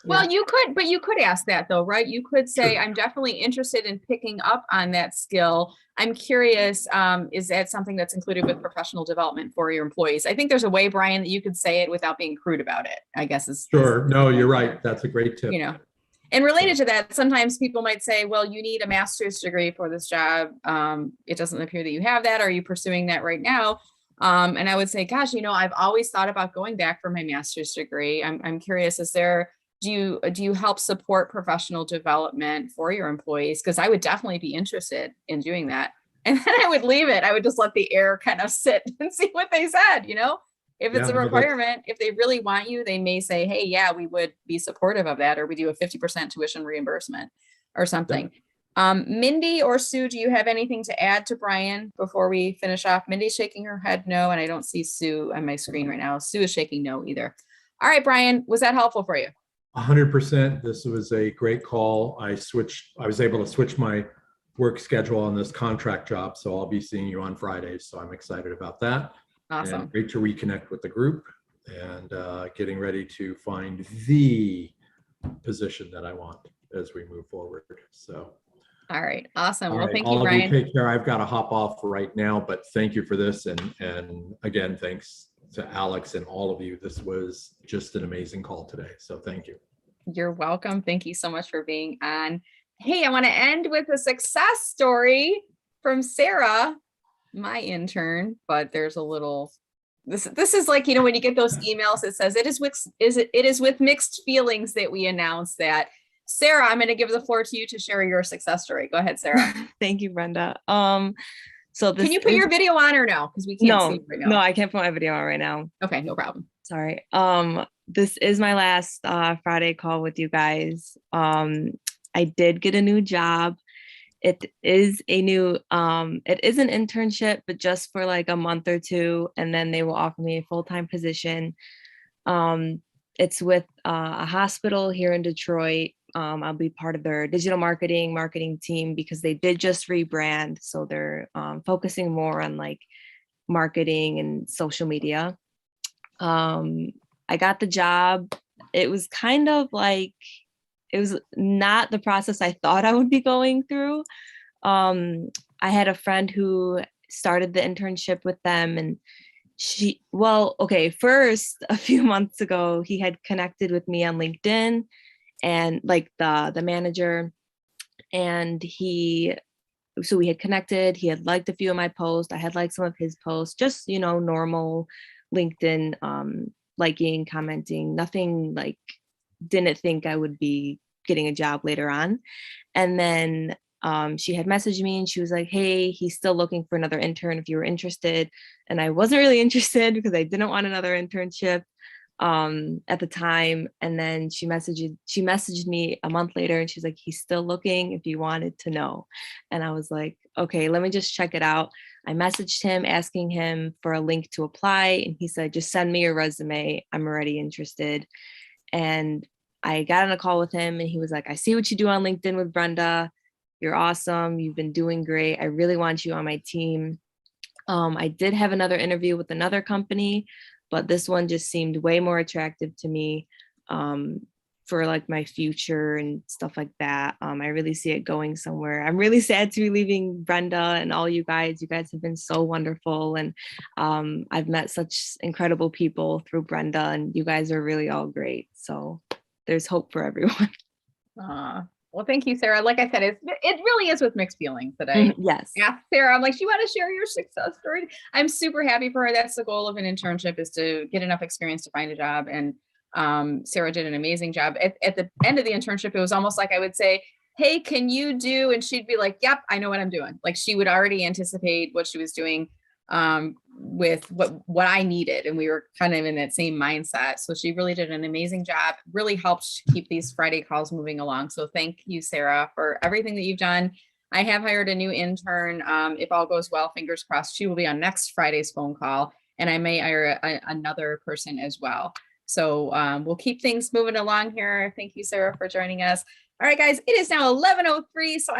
[SPEAKER 2] Well, you could ask that though, right? You could say, I'm definitely interested in picking up on that skill. I'm curious, is that something that's included with professional development for your employees? I think there's a way, Brian, that you could say it without being crude about it, I guess is.
[SPEAKER 10] Sure. No, you're right. That's a great tip.
[SPEAKER 2] And related to that, sometimes people might say, well, you need a master's degree for this job. It doesn't appear that you have that. Are you pursuing that right now? And I would say, gosh, I've always thought about going back for my master's degree. I'm curious, do you help support professional development for your employees? Because I would definitely be interested in doing that. And then I would leave it. I would just let the air kind of sit and see what they said, If it's a requirement, if they really want you, they may say, hey, yeah, we would be supportive of that, or we do a 50% tuition reimbursement or something. Mindy or Sue, do you have anything to add to Brian before we finish off? Mindy's shaking her head no, and I don't see Sue on my screen right now. Sue is shaking no either. All right, Brian, was that helpful for you?
[SPEAKER 10] 100%. This was a great call. I was able to switch my work schedule on this contract job, so I'll be seeing you on Fridays. So I'm excited about that.
[SPEAKER 2] Awesome.
[SPEAKER 10] And great to reconnect with the group, and getting ready to find the position that I want as we move forward. So.
[SPEAKER 2] All right. Awesome. Well, thank
[SPEAKER 10] you,
[SPEAKER 2] Brian.
[SPEAKER 10] Take care. I've got to hop off right now, but thank you for this. And again, thanks to Alex and all of you. This was just an amazing call today. So thank you.
[SPEAKER 2] You're welcome. Thank you so much for being on. Hey, I want to end with a success story from Sarah, my intern, but there's a little, this is like, when you get those emails, it says it is with mixed feelings that we announce that. Sarah, I'm going to give the floor to you to share your success story. Go ahead, Sarah.
[SPEAKER 11] Thank you, Brenda. So
[SPEAKER 2] can you put your video on or no? Because we can't see it right now.
[SPEAKER 11] No, I can't put my video on right now.
[SPEAKER 2] Okay, no problem.
[SPEAKER 11] Sorry. This is my last Friday call with you guys. I did get a new job. It is an internship, but just for like a month or two, and then they will offer me a full-time position. It's with a hospital here in Detroit. I'll be part of their digital marketing team, because they did just rebrand. So they're focusing more on like marketing and social media. I got the job. it was kind of like, it was not the process I thought I would be going through. I had a friend who started the internship with them, and first a few months ago, he had connected with me on LinkedIn, and like the manager, and so we had connected. He had liked a few of my posts. I had liked some of his posts, just, normal LinkedIn, liking, commenting, nothing like, didn't think I would be getting a job later on. And then she had messaged me and she was like, hey, he's still looking for another intern if you were interested. And I wasn't really interested because I didn't want another internship at the time. And then she messaged me a month later and she's like, he's still looking if you wanted to know. And I was like, okay, let me just check it out. I messaged him asking him for a link to apply. And he said, just send me your resume. I'm already interested. And I got on a call with him and he was like, I see what you do on LinkedIn with Brenda. You're awesome. You've been doing great. I really want you on my team. I did have another interview with another company, but this one just seemed way more attractive to me for like my future and stuff like that. I really see it going somewhere. I'm really sad to be leaving Brenda and all you guys. You guys have been so wonderful. And I've met such incredible people through Brenda, and you guys are really all great. So there's hope for everyone.
[SPEAKER 2] Well, thank you, Sarah. Like I said, it really is with mixed feelings that I
[SPEAKER 11] yes.
[SPEAKER 2] asked Sarah. I'm like, you want to share your success story? I'm super happy for her. That's the goal of an internship, is to get enough experience to find a job. And Sarah did an amazing job. At the end of the internship, it was almost like I would say, hey, can you do? And she'd be like, yep, I know what I'm doing. Like, she would already anticipate what she was doing with what I needed. And we were kind of in that same mindset. So she really did an amazing job, really helped keep these Friday calls moving along. So thank you, Sarah, for everything that you've done. I have hired a new intern. If all goes well, fingers crossed, she will be on next Friday's phone call, and I may hire another person as well. So we'll keep things moving along here. Thank you, Sarah, for joining us. All right, guys, it is now 11:03. So I'm